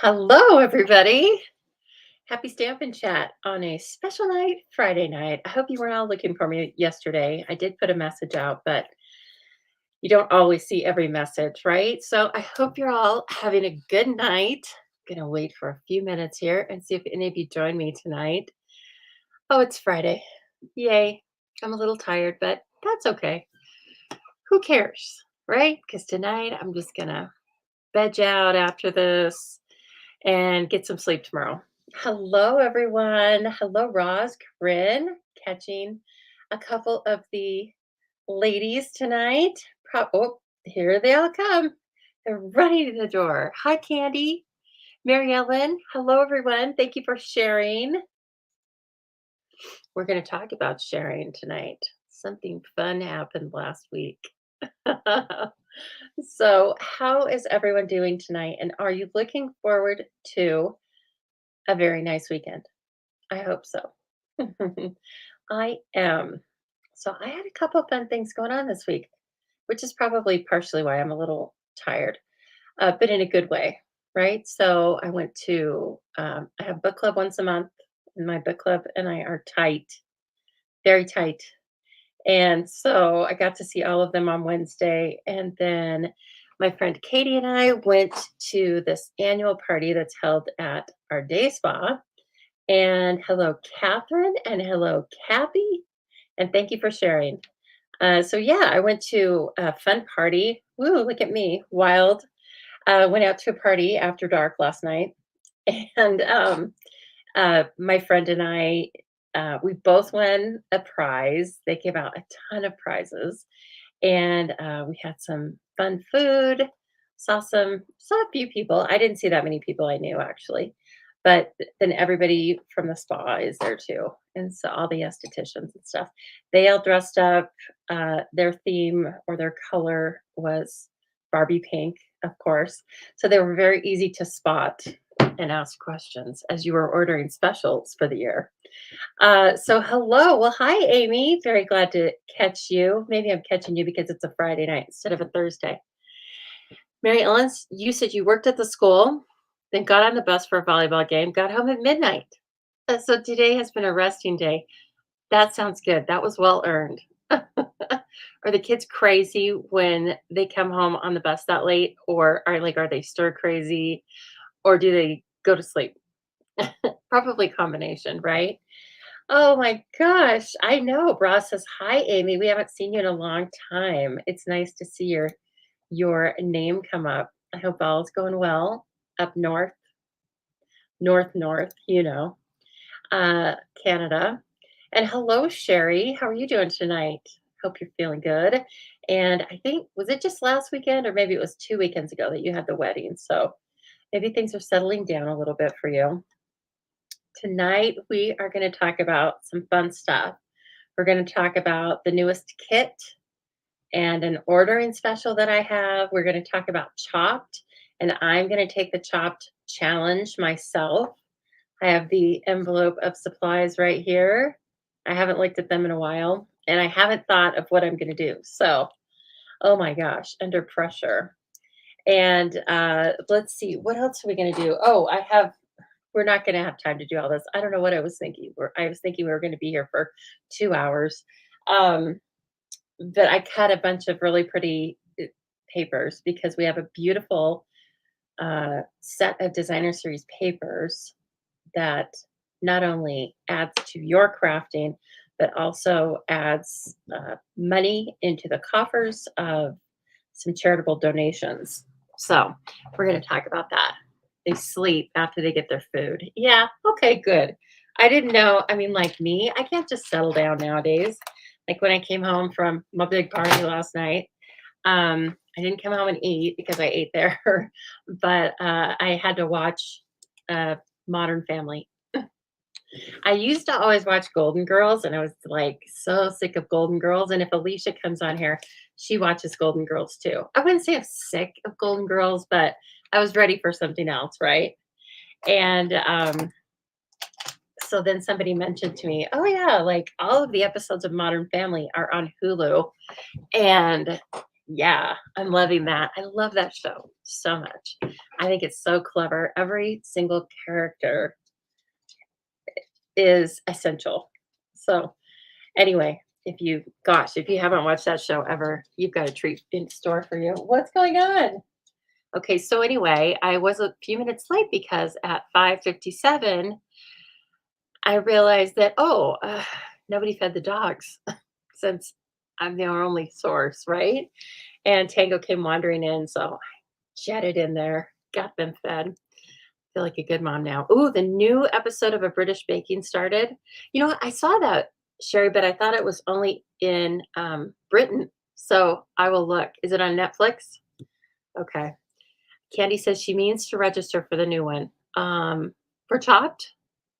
Hello, everybody. Happy Stamp and Chat on a special night, Friday night. I hope you weren't all looking for me yesterday. I did put a message out, but you don't always see every message, right? So I hope you're all having a good night. Gonna wait for a few minutes here and see if any of you join me tonight. Oh, it's Friday. Yay. I'm a little tired, but that's okay. Who cares, right? Because tonight I'm just gonna veg out after this and get some sleep tomorrow. Hello, everyone. Hello, Roz, Corinne, catching a couple of the ladies tonight. Oh, here they all come. They're running to the door. Hi, Candy, Mary Ellen. Hello, everyone. Thank you for sharing. We're going to talk about sharing tonight. Something fun happened last week. So, how is everyone doing tonight? And are you looking forward to a very nice weekend? I hope so. I am. So I had a couple of fun things going on this week, which is probably partially why I'm a little tired, but in a good way, right? So I went to, I have book club once a month, and my book club and I are tight, very tight. And so I got to see all of them on Wednesday. And then my friend Katie and I went to this annual party that's held at our day spa. And hello, Catherine, and hello, Kathy. And thank you for sharing. So yeah, I went to a fun party. Woo, look at me, wild. Went out to a party after dark last night, and my friend and I, we both won a prize. They gave out a ton of prizes, and we had some fun food. Saw a few people. I didn't see that many people I knew actually, but then everybody from the spa is there too, and so all the estheticians and stuff. They all dressed up. Their theme or their color was Barbie pink, of course. So they were very easy to spot and ask questions as you were ordering specials for the year. So hello. Well, hi, Amy. Very glad to catch you. Maybe I'm catching you because it's a Friday night instead of a Thursday. Mary Ellen, you said you worked at the school, then got on the bus for a volleyball game, got home at midnight. So today has been a resting day. That sounds good. That was well earned. Are the kids crazy when they come home on the bus that late, or are they stir crazy, or do they go to sleep? Probably combination, right? Oh my gosh. I know. Bra says, hi, Amy. We haven't seen you in a long time. It's nice to see your name come up. I hope all is going well up north, north, uh, Canada. And hello, Sherry. How are you doing tonight? Hope you're feeling good. And I think, was it just last weekend or maybe it was 2 weekends ago that you had the wedding? So maybe things are settling down a little bit for you. Tonight, we are going to talk about some fun stuff. We're going to talk about the newest kit and an ordering special that I have. We're going to talk about Chopped, and I'm going to take the Chopped challenge myself. I have the envelope of supplies right here. I haven't looked at them in a while, and I haven't thought of what I'm going to do. So, oh my gosh, under pressure. And let's see, what else are we going to do? Oh, we're not going to have time to do all this. I don't know what I was thinking. I was thinking we were going to be here for 2 hours. Um, but I cut a bunch of really pretty papers because we have a beautiful set of designer series papers that not only adds to your crafting, but also adds money into the coffers of some charitable donations. So we're going to talk about that. They sleep after they get their food. Yeah, okay, good. I didn't know. I mean, like me, I can't just settle down nowadays. Like when I came home from my big party last night, I didn't come home and eat because I ate there, but I had to watch Modern Family. I used to always watch Golden Girls, and I was like so sick of Golden Girls. And if Alicia comes on here, she watches Golden Girls too. I wouldn't say I'm sick of Golden Girls, but I was ready for something else, right? And so then somebody mentioned to me, oh, yeah, like all of the episodes of Modern Family are on Hulu. And yeah, I'm loving that. I love that show so much. I think it's so clever. Every single character is essential. So, anyway, if you haven't watched that show ever, you've got a treat in store for you. What's going on? Okay, so anyway, I was a few minutes late because at 5:57, I realized that, nobody fed the dogs since I'm their only source, right? And Tango came wandering in, so I jetted in there, got them fed. Feel like a good mom now. Ooh, the new episode of A British Baking started. You know what? I saw that, Sherry, but I thought it was only in Britain. So I will look. Is it on Netflix? Okay. Candy says she means to register for the new one. For Chopped?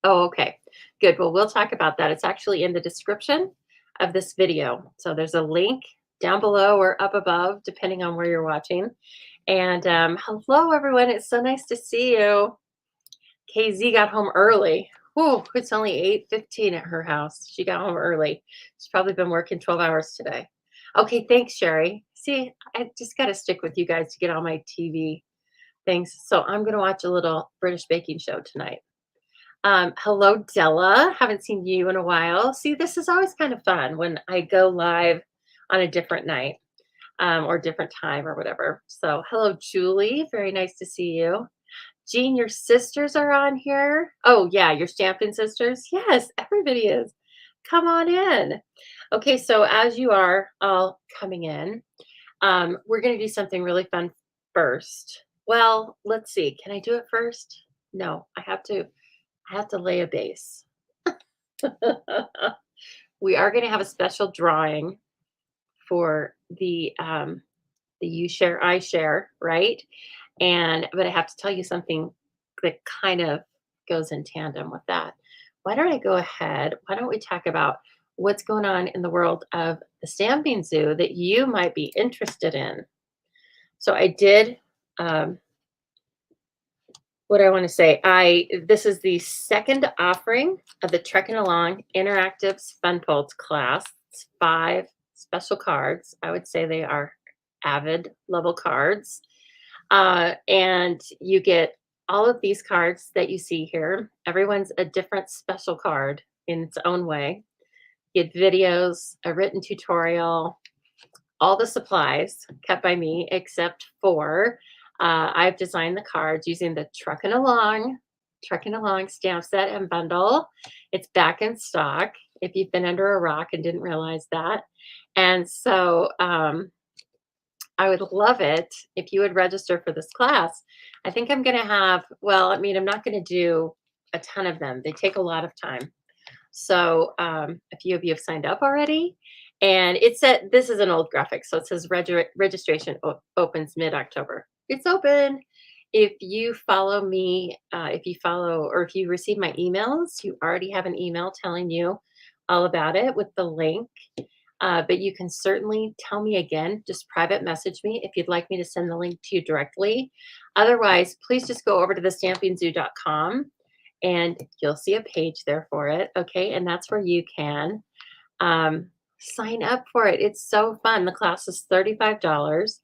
Oh, okay. Good. Well, we'll talk about that. It's actually in the description of this video. So there's a link down below or up above, depending on where you're watching. And hello, everyone. It's so nice to see you. KZ got home early. Whew, it's only 8:15 at her house. She got home early. She's probably been working 12 hours today. Okay, thanks, Sherry. See, I just got to stick with you guys to get all my TV things. So I'm going to watch a little British baking show tonight. Hello, Della. Haven't seen you in a while. See, this is always kind of fun when I go live on a different night or different time or whatever. So, hello, Julie. Very nice to see you. Jean, your sisters are on here. Oh, yeah, your Stampin' sisters. Yes, everybody is. Come on in. Okay, so as you are all coming in, we're going to do something really fun first. Well, let's see. Can I do it first? No, I have to. I have to lay a base. We are going to have a special drawing for the you share I share, right? And but I have to tell you something that kind of goes in tandem with that. Why don't I go ahead? Why don't we talk about what's going on in the world of the Stamping Zoo that you might be interested in? So I did what I want to say. I This is the second offering of the Trekking Along Interactive Fun Folds class. It's 5 special cards. I would say they are avid level cards. And you get all of these cards that you see here. Everyone's a different special card in its own way. You get videos, a written tutorial, all the supplies kept by me except for I've designed the cards using the Truckin' Along stamp set and bundle. It's back in stock if you've been under a rock and didn't realize that. And so I would love it if you would register for this class. I think I'm going to have, well, I mean, I'm not going to do a ton of them. They take a lot of time. So a few of you have signed up already. And it said, this is an old graphic. So it says registration opens mid-October. It's open. If you follow me, if you follow or if you receive my emails, you already have an email telling you all about it with the link. But you can certainly tell me again, just private message me if you'd like me to send the link to you directly. Otherwise, please just go over to thestampingzoo.com and you'll see a page there for it. Okay. And that's where you can sign up for it. It's so fun. The class is $35.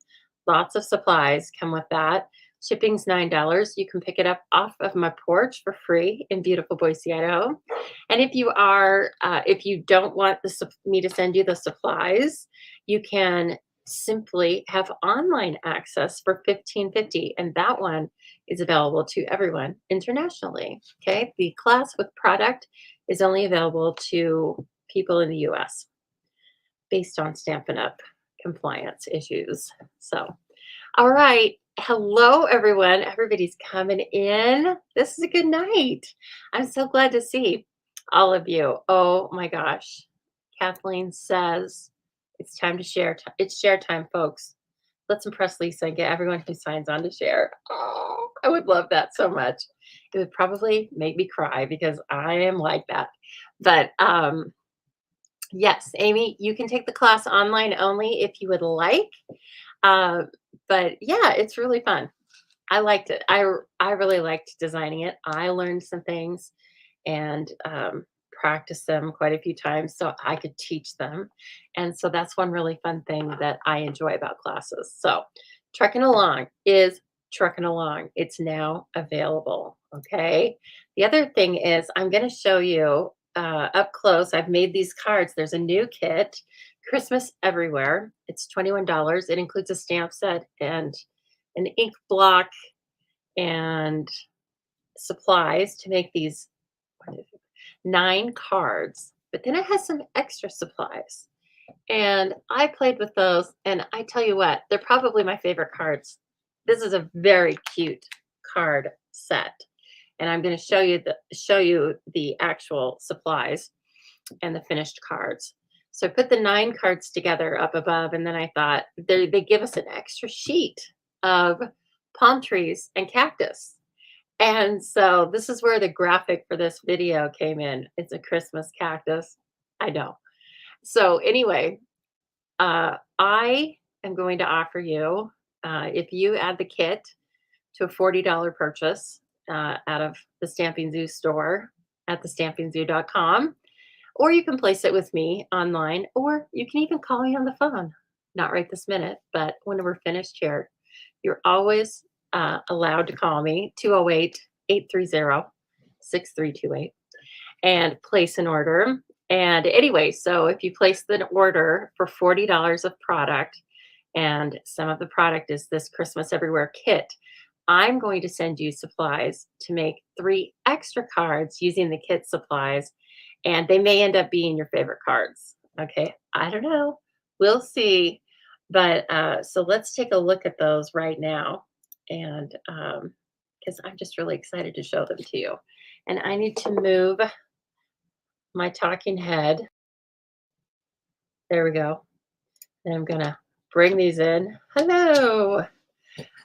Lots of supplies come with that. Shipping's $9. You can pick it up off of my porch for free in beautiful Boise, Idaho. And if you don't want me to send you the supplies, you can simply have online access for $15.50, and that one is available to everyone internationally. Okay, the class with product is only available to people in the U.S. based on Stampin' Up compliance issues. So, all right. Hello, everyone. Everybody's coming in. This is a good night. I'm so glad to see all of you. Oh my gosh. Kathleen says it's time to share. It's share time, folks. Let's impress Lisa and get everyone who signs on to share. Oh, I would love that so much. It would probably make me cry because I am like that. But yes, Amy, you can take the class online only if you would like. Uh, but yeah, it's really fun. I liked it. I really liked designing it. I learned some things and practiced them quite a few times so I could teach them. And so that's one really fun thing that I enjoy about classes. So Trekking Along is trucking along. It's now available. Okay. The other thing is, I'm going to show you up close. I've made these cards. There's a new kit, Christmas Everywhere. It's $21. It includes a stamp set and an ink block and supplies to make these 9 cards. But then it has some extra supplies. And I played with those, and I tell you what, they're probably my favorite cards. This is a very cute card set, and I'm going to show you the actual supplies and the finished cards. So I put the 9 cards together up above, and then I thought they give us an extra sheet of palm trees and cactus. And so this is where the graphic for this video came in. It's a Christmas cactus. I know. So anyway, I am going to offer you, if you add the kit to a $40 purchase out of the Stamping Zoo store at thestampingzoo.com, or you can place it with me online, or you can even call me on the phone. Not right this minute, but when we're finished here, you're always allowed to call me, 208-830-6328, and place an order. And anyway, so if you place the order for $40 of product, and some of the product is this Christmas Everywhere kit, I'm going to send you supplies to make 3 extra cards using the kit supplies, and they may end up being your favorite cards. Okay, I don't know. We'll see. But so let's take a look at those right now. And because I'm just really excited to show them to you. And I need to move my talking head. There we go. And I'm gonna bring these in. Hello.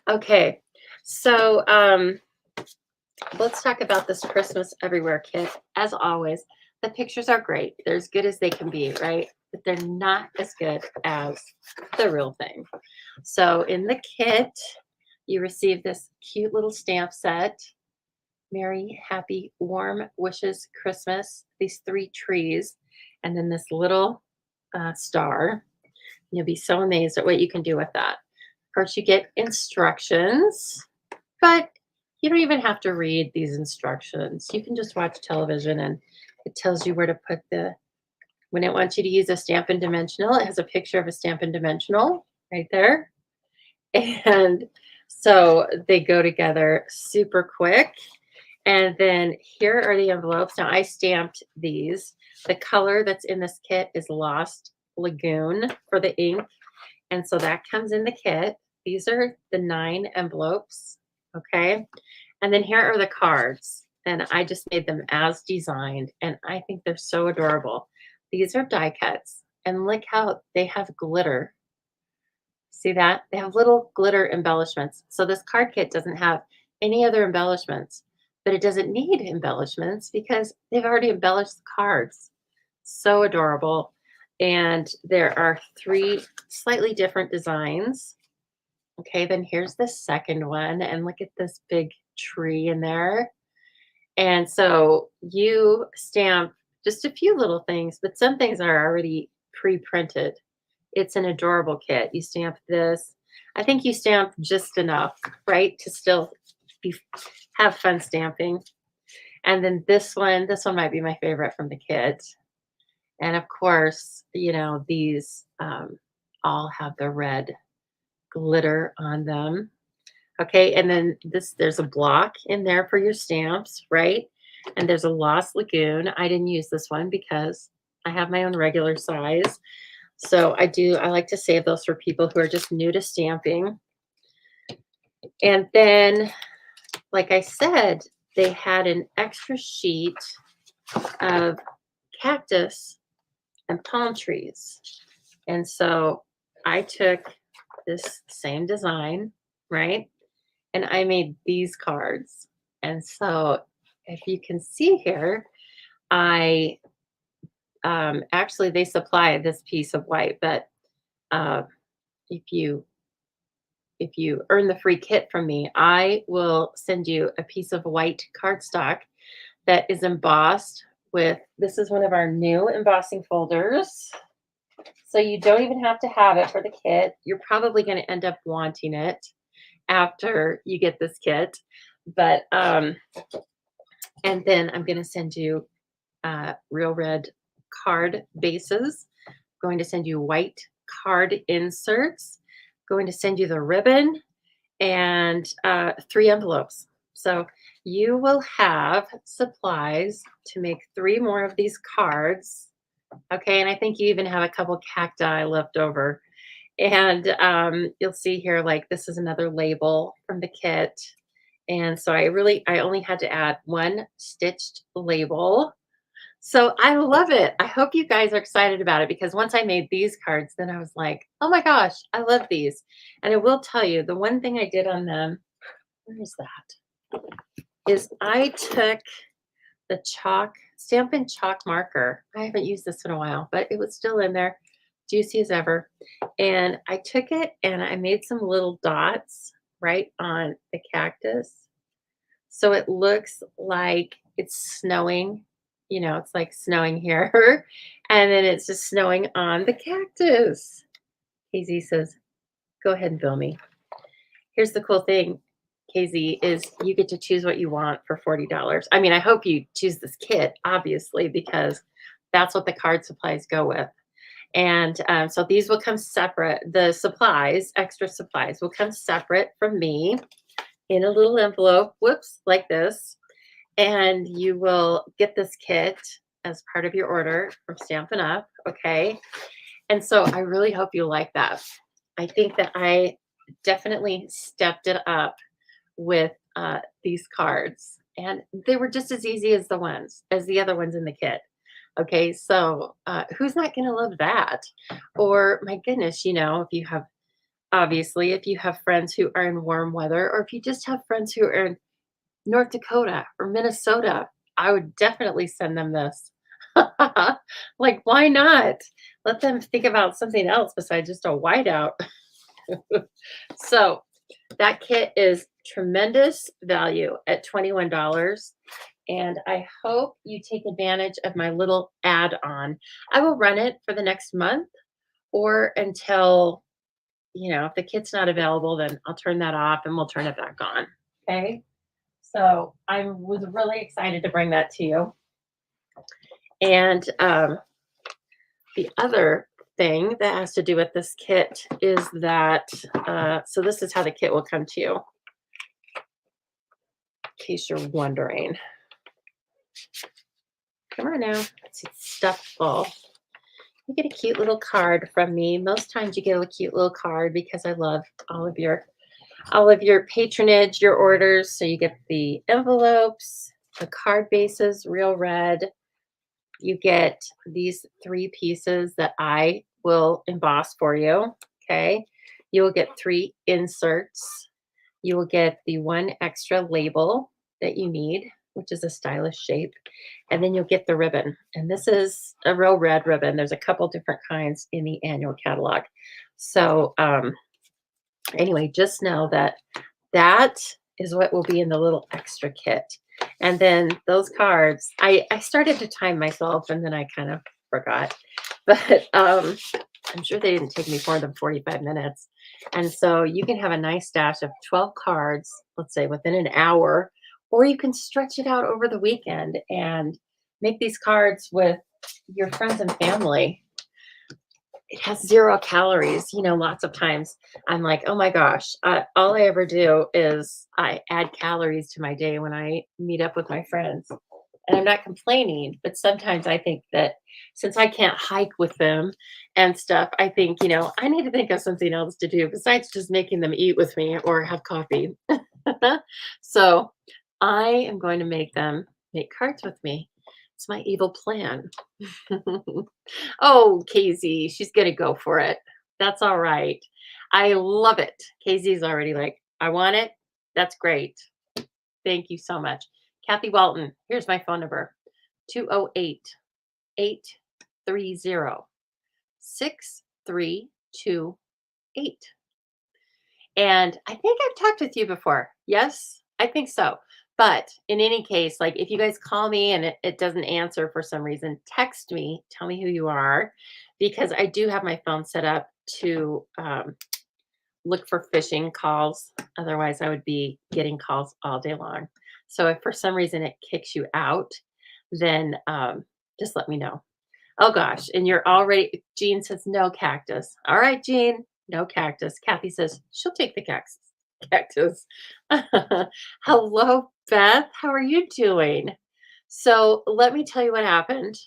Okay. So let's talk about this Christmas Everywhere kit. As always, the pictures are great. They're as good as they can be, right? But they're not as good as the real thing. So in the kit, you receive this cute little stamp set. Merry, happy, warm wishes, Christmas. These 3 trees, and then this little star. You'll be so amazed at what you can do with that. Of course, you get instructions, but you don't even have to read these instructions. You can just watch television, and it tells you where to put when it wants you to use a Stampin' Dimensional, it has a picture of a Stampin' Dimensional right there. And so they go together super quick. And then here are the envelopes. Now I stamped these. The color that's in this kit is Lost Lagoon for the ink. And so that comes in the kit. These are the 9 envelopes. Okay. And then here are the cards. And I just made them as designed. And I think they're so adorable. These are die cuts. And look how they have glitter. See that? They have little glitter embellishments. So this card kit doesn't have any other embellishments, but it doesn't need embellishments because they've already embellished the cards. So adorable. And there are 3 slightly different designs. Okay, then here's the second one. And look at this big tree in there. And so you stamp just a few little things, but some things are already pre-printed. It's an adorable kit. You stamp this. I think you stamp just enough, right, to still have fun stamping. And then this one might be my favorite from the kit. And of course, you know, these all have the red glitter on them. Okay, and then there's a block in there for your stamps, right? And there's a Lost Lagoon. I didn't use this one because I have my own regular size. So I like to save those for people who are just new to stamping. And then, like I said, they had an extra sheet of cactus and palm trees. And so I took this same design, right? And I made these cards. And so if you can see here, I actually they supply this piece of white, but if you earn the free kit from me, I will send you a piece of white cardstock that is embossed with, this is one of our new embossing folders. So you don't even have to have it for the kit. You're probably going to end up wanting it. after you get this kit. But and then I'm going to send you real red card bases. Going to send you white card inserts. Going to send you the ribbon and 3 envelopes. So you will have supplies to make 3 more of these cards. Okay, and I think you even have a couple cacti left over. And you'll see here, like this is another label from the kit. And so I only had to add 1 stitched label. So I love it. I hope you guys are excited about it because once I made these cards, then I was like, oh my gosh, I love these. And I will tell you, the one thing I did on them, where is that? Is I took the Stampin' Chalk marker. I haven't used this in a while, but it was still in there, juicy as ever. And I took it and I made some little dots right on the cactus. So it looks like it's snowing. It's like snowing here. And then it's just snowing on the cactus. KZ says, go ahead and bill me. Here's the cool thing, KZ, is you get to choose what you want for $40. I mean, I hope you choose this kit, obviously, because that's what the card supplies go with. And so these will come separate. The supplies, extra supplies, will come separate from me in a little envelope, whoops, like this. And you will get this kit as part of your order from Stampin' Up, okay? And so I really hope you like that. I think that I definitely stepped it up with these cards. And they were just as easy as the other ones in the kit. Okay, so who's not going to love that? Or my goodness, if you have friends who are in warm weather, or if you just have friends who are in North Dakota or Minnesota, I would definitely send them this. Like, why not? Let them think about something else besides just a whiteout. So that kit is tremendous value at $21. And I hope you take advantage of my little add-on. I will run it for the next month or until, if the kit's not available, then I'll turn that off and we'll turn it back on. Okay. So I was really excited to bring that to you. And the other thing that has to do with this kit is that, so this is how the kit will come to you, in case you're wondering. Come on now, it's stuffed full. You get a cute little card from me. Most times you get a cute little card because I love all of your patronage, your orders. So you get the envelopes, the card bases, real red. You get these 3 pieces that I will emboss for you. Okay. You will get 3 inserts. You will get the 1 extra label that you need, which is a stylish shape. And then you'll get the ribbon. And this is a real red ribbon. There's a couple different kinds in the annual catalog. So anyway, just know that that is what will be in the little extra kit. And then those cards, I started to time myself and then I kind of forgot. But I'm sure they didn't take me more than 45 minutes. And so you can have a nice stash of 12 cards, let's say within an hour, or you can stretch it out over the weekend and make these cards with your friends and family. It has 0 calories. Lots of times I'm like, oh my gosh, all I ever do is I add calories to my day when I meet up with my friends. And I'm not complaining, but sometimes I think that since I can't hike with them and stuff, I think, I need to think of something else to do besides just making them eat with me or have coffee. So I am going to make them make cards with me. It's my evil plan. Oh, KZ, she's going to go for it. That's all right. I love it. KZ's already like, I want it. That's great. Thank you so much. Kathy Walton, here's my phone number, 208-830-6328. And I think I've talked with you before. Yes, I think so. But in any case, like if you guys call me and it doesn't answer for some reason, text me, tell me who you are, because I do have my phone set up to look for phishing calls. Otherwise, I would be getting calls all day long. So if for some reason it kicks you out, then just let me know. Oh gosh, and you're already Jean says no cactus. All right, Jean, no cactus. Kathy says she'll take the cactus. Cactus. Hello, Beth. How are you doing? So let me tell you what happened.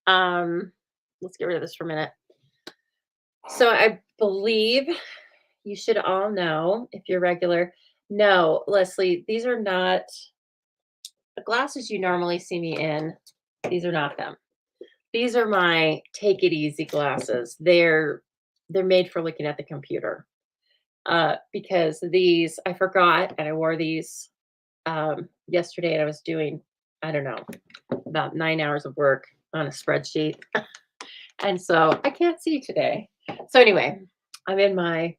Let's get rid of this for a minute. So I believe you should all know if you're regular. No, Leslie, these are not the glasses you normally see me in. These are not them. These are my take it easy glasses. They're made for looking at the computer. Because these I forgot and I wore these yesterday and I was doing, I don't know, about 9 hours of work on a spreadsheet. And so I can't see today. So anyway, I'm in my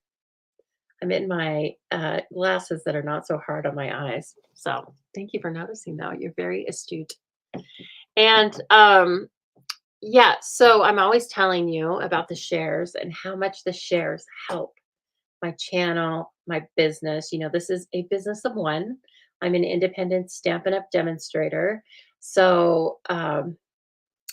glasses that are not so hard on my eyes. So thank you for noticing though. You're very astute. And yeah, so I'm always telling you about the shares and how much the shares help my channel, my business. This is a business of one. I'm an independent Stampin' Up! Demonstrator. So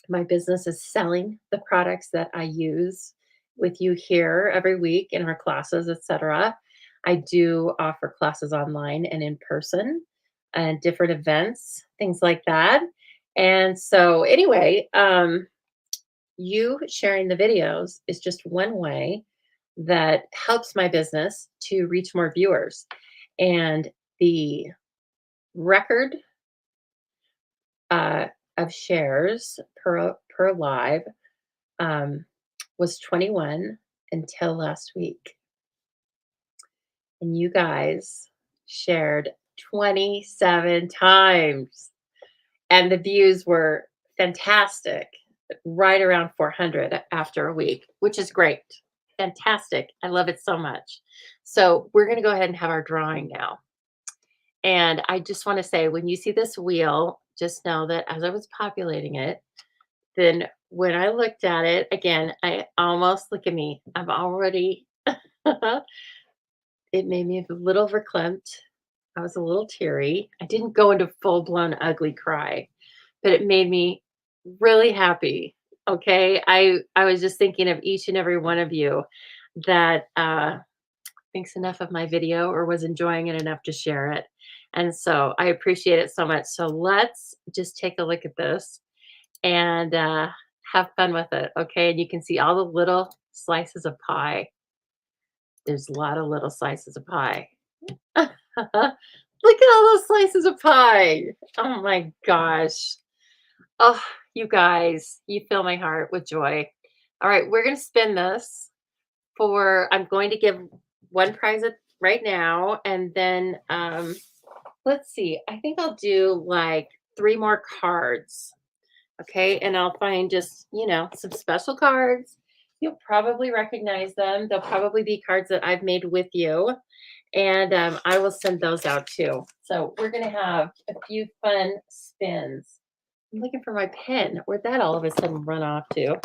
my business is selling the products that I use with you here every week in our classes, etc. I do offer classes online and in person and different events, things like that. And so anyway, you sharing the videos is just one way that helps my business to reach more viewers. And the record uh, of shares per live was 21 until last week. And you guys shared 27 times. And the views were fantastic, right around 400 after a week, which is great. Fantastic. I love it so much. So we're going to go ahead and have our drawing now. And I just want to say, when you see this wheel, just know that as I was populating it, then when I looked at it, again, I almost, look at me, I'm already, it made me a little verklempt. I was a little teary. I didn't go into full blown ugly cry, but it made me really happy. Okay. I was just thinking of each and every one of you that thinks enough of my video or was enjoying it enough to share it. And so I appreciate it so much. So let's just take a look at this and have fun with it. Okay. And you can see all the little slices of pie. There's a lot of little slices of pie. Look at all those slices of pie. Oh my gosh. Oh, you guys, you fill my heart with joy. All right, we're going to spin this I'm going to give one prize right now. And then let's see, I think I'll do like 3 more cards. Okay, and I'll find just, some special cards. You'll probably recognize them. They'll probably be cards that I've made with you. And I will send those out too. So we're going to have a few fun spins. I'm looking for my pen. Where'd that all of a sudden run off to?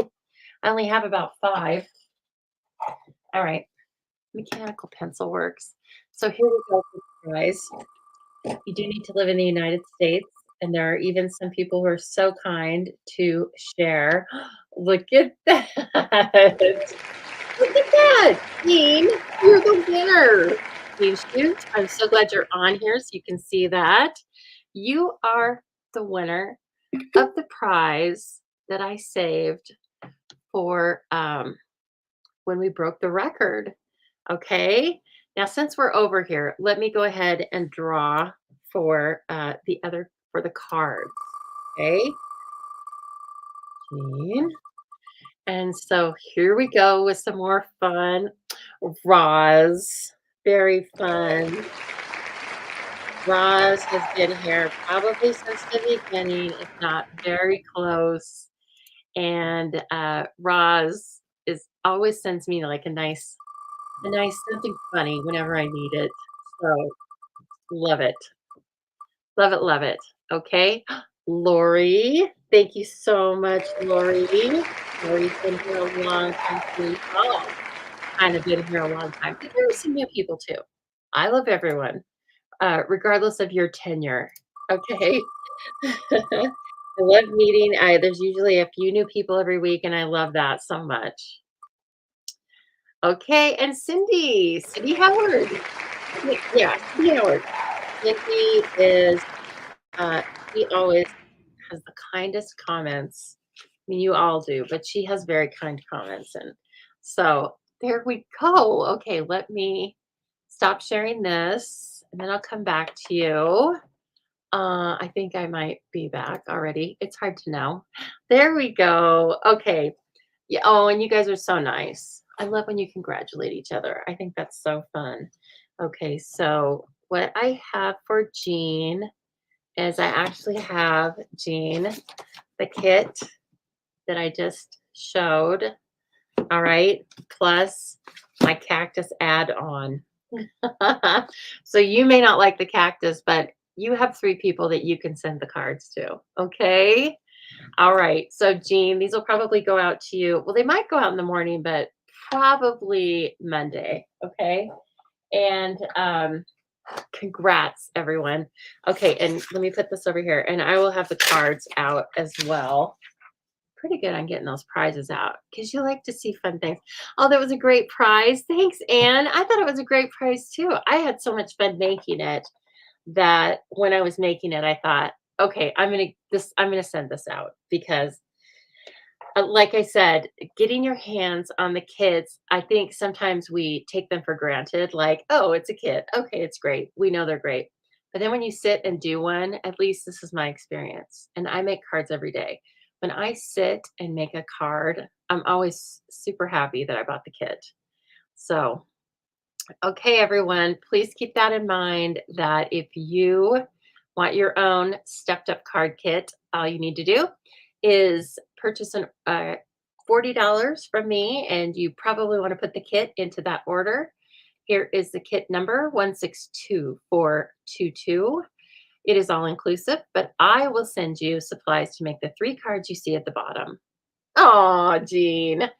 I only have about 5. All right. Mechanical pencil works. So here we go, guys. You do need to live in the United States. And there are even some people who are so kind to share. Look at that. Look at that. Dean, you're the winner. Dean Shoot, I'm so glad you're on here so you can see that. You are the winner of the prize that I saved for when we broke the record. Okay. Now, since we're over here, let me go ahead and draw for the cards. Okay. Jean. And so here we go with some more fun. Roz, very fun. Roz has been here probably since the beginning, if not very close. And Roz always sends me like a nice something funny whenever I need it. So love it. Love it, love it. Okay. Lori, thank you so much, Lori. Lori's been here a long time too. Oh, kind of been here a long time, but there are some new people too. I love everyone, regardless of your tenure, okay? I love meeting there's usually a few new people every week, and I love that so much. Okay, and Cindy Howard. Yeah, Cindy Howard. Cindy is, she always has the kindest comments. I mean, you all do, but she has very kind comments, and so there we go. Okay, let me stop sharing this, and then I'll come back to you. I think I might be back already. It's hard to know. There we go. Okay. Yeah. Oh, and you guys are so nice. I love when you congratulate each other. I think that's so fun. Okay, so what I have for Jean is I actually have Jean the kit that I just showed. All right, plus my cactus add-on. So you may not like the cactus, but you have 3 people that you can send the cards to, okay? All right, so Jean, these will probably go out to you well, they might go out in the morning, but probably Monday, okay? And, congrats, everyone. Okay, and let me put this over here, and I will have the cards out as well. Pretty good on getting those prizes out because you like to see fun things. Oh, that was a great prize. Thanks, Anne. I thought it was a great prize too. I had so much fun making it that when I was making it, I thought, okay, I'm gonna send this out because like I said, getting your hands on the kids, I think sometimes we take them for granted, like, oh, it's a kid. Okay, it's great. We know they're great. But then when you sit and do one, at least this is my experience. And I make cards every day. When I sit and make a card, I'm always super happy that I bought the kit. So, okay, everyone, please keep that in mind that if you want your own stepped up card kit, all you need to do is purchase an $40 from me, and you probably want to put the kit into that order. Here is the kit number 162422. It is all inclusive, but I will send you supplies to make the 3 cards you see at the bottom. Oh, Jean.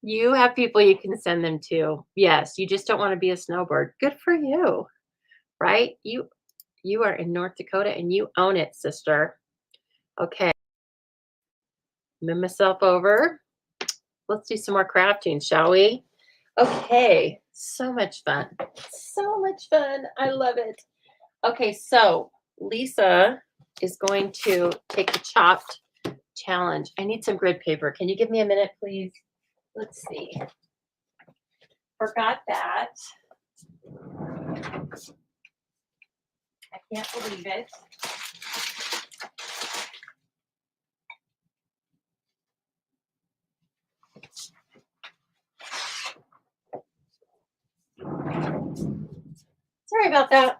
You have people you can send them to. Yes, you just don't want to be a snowbird. Good for you, right? You are in North Dakota and you own it, sister. Okay, move myself over. Let's do some more crafting, shall we? Okay, so much fun. So much fun. I love it. Okay, so Lisa is going to take the chopped challenge. I need some grid paper. Can you give me a minute, please? Let's see. Forgot that. I can't believe it. Sorry about that.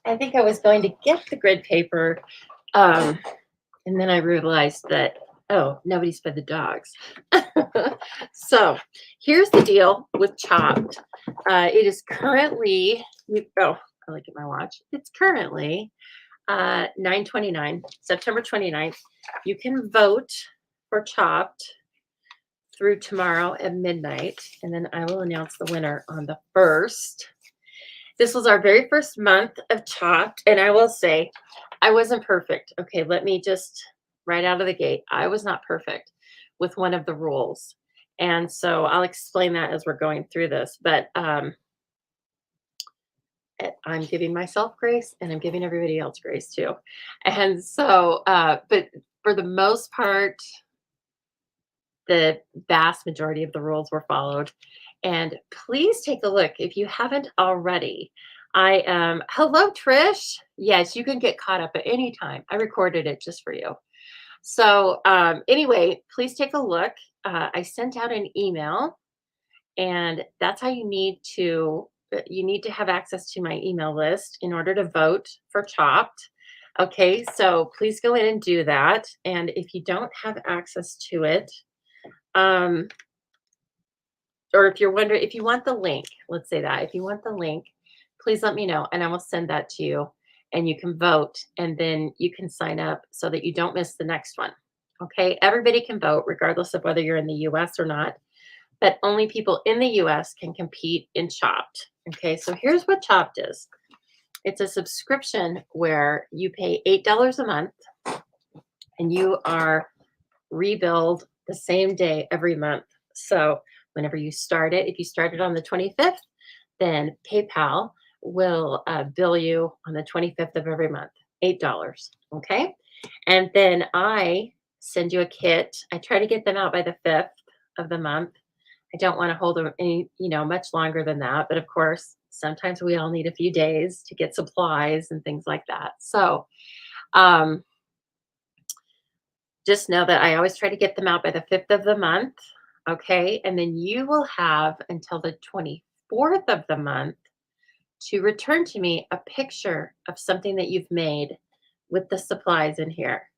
I think I was going to get the grid paper, and then I realized that, oh, nobody's fed the dogs. So here's the deal with Chopped. It is currently, oh, I look at my watch. It's currently 9/29, September 29th. You can vote for Chopped through tomorrow at midnight, and then I will announce the winner on the 1st. This was our very first month of Chopped, and I will say I wasn't perfect. Okay, let me just right out of the gate. I was not perfect with one of the rules. And so I'll explain that as we're going through this. But I'm giving myself grace and I'm giving everybody else grace too. And so, but for the most part, the vast majority of the rules were followed. And please take a look if you haven't already. I am hello Trish. Yes, you can get caught up at any time. I recorded it just for you. So anyway, please take a look. I sent out an email, and that's how you need to have access to my email list in order to vote for Chopped. Okay, so please go in and do that. And if you don't have access to it, um, or if you're wondering if you want the link, let's say that if you want the link, please let me know and I will send that to you and you can vote and then you can sign up so that you don't miss the next one. Okay, everybody can vote regardless of whether you're in the US or not, but only people in the US can compete in Chopped. Okay, so here's what Chopped is. It's a subscription where you pay $8 a month and you are rebuild the same day every month. So whenever you start it, if you start it on the 25th, then PayPal will bill you on the 25th of every month, $8. Okay. And then I send you a kit. I try to get them out by the 5th of the month. I don't want to hold them any, much longer than that. But of course, sometimes we all need a few days to get supplies and things like that. So, um, just know that I always try to get them out by the 5th of the month, okay? And then you will have until the 24th of the month to return to me a picture of something that you've made with the supplies in here.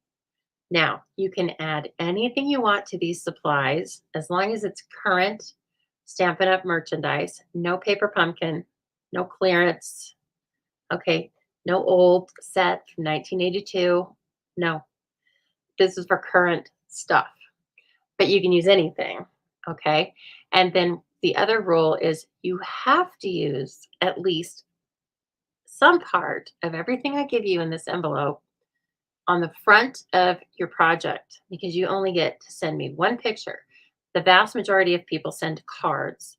Now, you can add anything you want to these supplies as long as it's current Stampin' Up! Merchandise, no paper pumpkin, no clearance, okay? No old set from 1982. No, this is for current stuff, but you can use anything. Okay. And then the other rule is you have to use at least some part of everything I give you in this envelope on the front of your project because you only get to send me one picture. The vast majority of people send cards,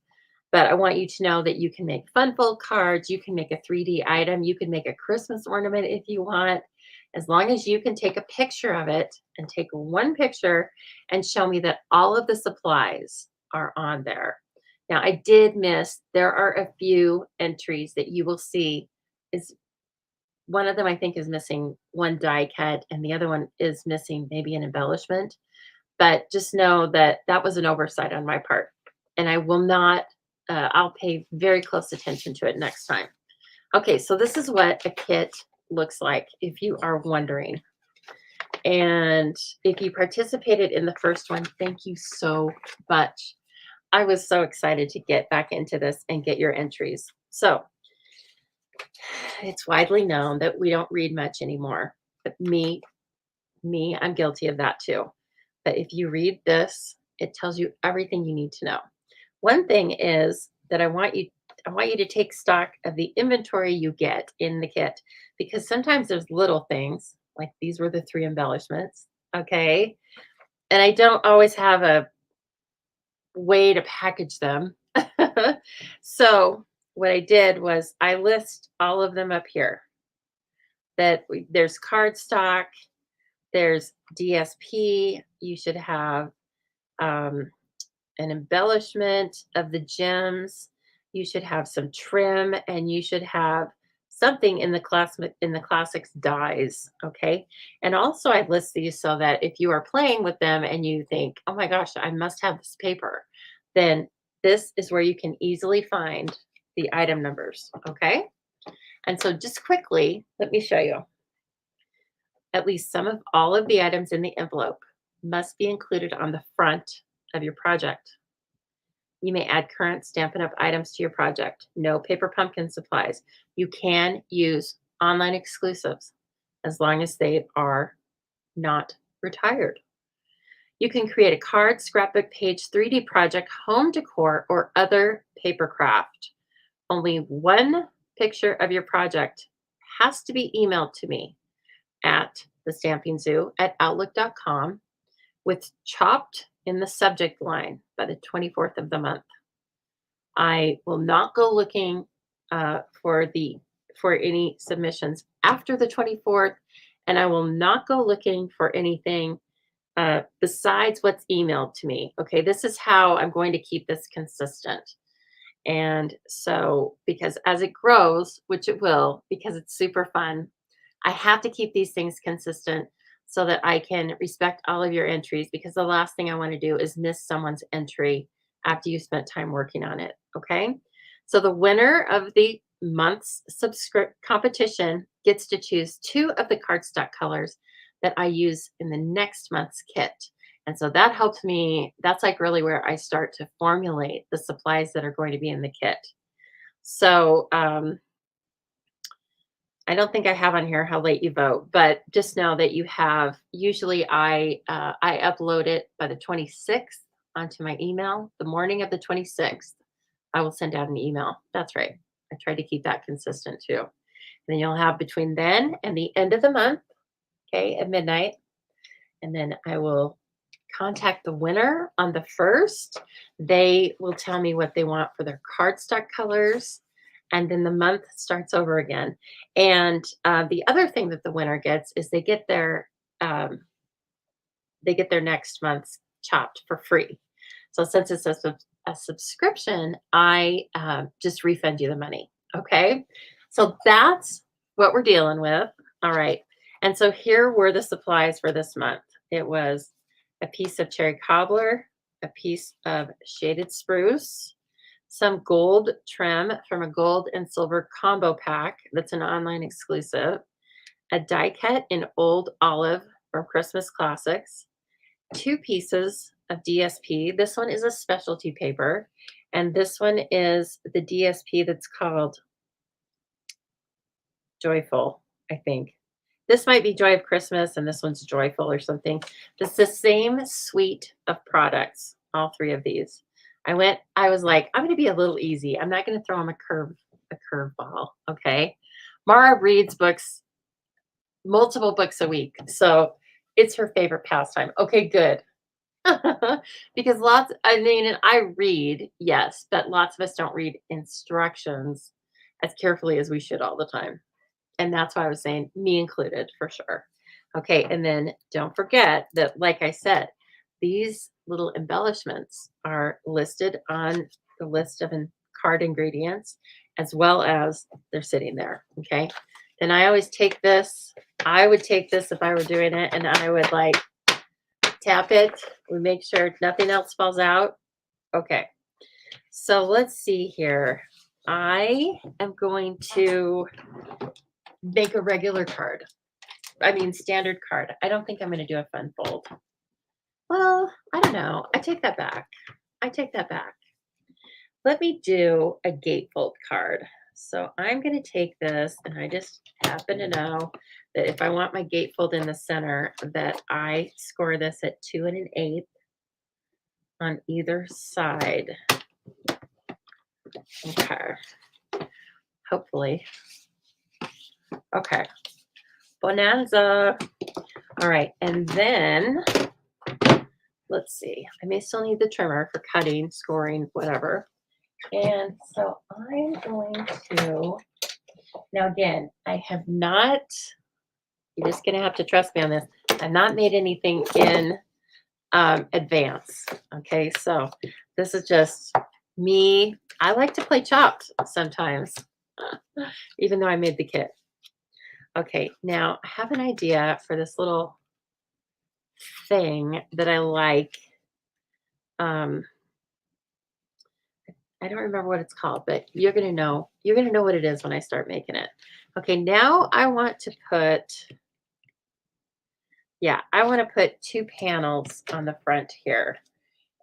but I want you to know that you can make fun fold cards, you can make a 3D item, you can make a Christmas ornament if you want, as long as you can take a picture of it and take one picture and show me that all of the supplies are on there. Now, I did miss, there are a few entries that you will see is one of them I think is missing one die cut and the other one is missing maybe an embellishment, but just know that that was an oversight on my part, and I will not, I'll pay very close attention to it next time. Okay, so this is what a kit looks like if you are wondering. And if you participated in the first one, thank you so much. I was so excited to get back into this and get your entries. So it's widely known that we don't read much anymore. But me, I'm guilty of that too. But if you read this, it tells you everything you need to know. One thing is that I want you to take stock of the inventory you get in the kit because sometimes there's little things like these were the three embellishments, okay? And I don't always have a way to package them. So what I did was I list all of them up here. There's cardstock, there's DSP. You should have um, an embellishment of the gems. You should have some trim, and you should have something in the classics dies. Okay, and also I list these so that if you are playing with them and you think, "Oh my gosh, I must have this paper," then this is where you can easily find the item numbers. Okay, and so just quickly, let me show you. At least some of all of the items in the envelope must be included on the front of your project. You may add current Stampin' Up! Items to your project. No paper pumpkin supplies. You can use online exclusives as long as they are not retired. You can create a card, scrapbook page, 3D project, home decor, or other paper craft. Only one picture of your project has to be emailed to me at the Stamping Zoo at outlook.com with chopped in the subject line by the 24th of the month. I will not go looking for any submissions after the 24th, and I will not go looking for anything besides what's emailed to me. Okay, this is how I'm going to keep this consistent. And so, because as it grows, which it will, because it's super fun, I have to keep these things consistent so that I can respect all of your entries because the last thing I want to do is miss someone's entry after you spent time working on it. Okay. So the winner of the month's subscript competition gets to choose two of the cardstock colors that I use in the next month's kit. And so that helps me. That's like really where I start to formulate the supplies that are going to be in the kit. So I don't think I have on here how late you vote, but just know that you have. Usually, I upload it by the 26th onto my email. The morning of the 26th, I will send out an email. That's right. I try to keep that consistent too. And then you'll have between then and the end of the month, okay, at midnight, and then I will contact the winner on the first. They will tell me what they want for their cardstock colors, and then the month starts over again. And the other thing that the winner gets is um, they get their next month's chopped for free. So since it's a subscription, I just refund you the money. Okay. So that's what we're dealing with. All right. And so here were the supplies for this month. It was a piece of cherry cobbler, a piece of shaded spruce, some gold trim from a gold and silver combo pack that's an online exclusive, a die cut in old olive from Christmas Classics, two pieces of DSP. This one is a specialty paper, and this one is the DSP that's called Joyful, I think. This might be Joy of Christmas, and this one's Joyful or something. It's the same suite of products, all three of these. I was like, I'm going to be a little easy. I'm not going to throw them a curveball. Okay. Mara reads books, multiple books a week. So it's her favorite pastime. Okay, good. Because I mean, and I read, yes, but lots of us don't read instructions as carefully as we should all the time. And that's why I was saying, me included, for sure. Okay, and then don't forget that, like I said, these little embellishments are listed on the list of card ingredients, as well as they're sitting there. Okay, and I always take this. I would take this if I were doing it, and I would like tap it. We make sure nothing else falls out. Okay, so let's see here. I am going to make a regular card. I mean, standard card. I don't think I'm going to do a fun fold. Well, I don't know. I take that back. I take that back. Let me do a gatefold card. So I'm going to take this, and I just happen to know that if I want my gatefold in the center, that I score this at 2 1/8 on either side. Okay. Hopefully. Okay. Bonanza. All right. And then let's see. I may still need the trimmer for cutting, scoring, whatever. And so I'm going to, now again, I have not, you're just going to have to trust me on this. I've not made anything in advance. Okay. So this is just me. I like to play chopped sometimes, even though I made the kit. Okay. Now I have an idea for this little thing that I like. I don't remember what it's called, but you're going to know what it is when I start making it. Okay, now I want to put, two panels on the front here.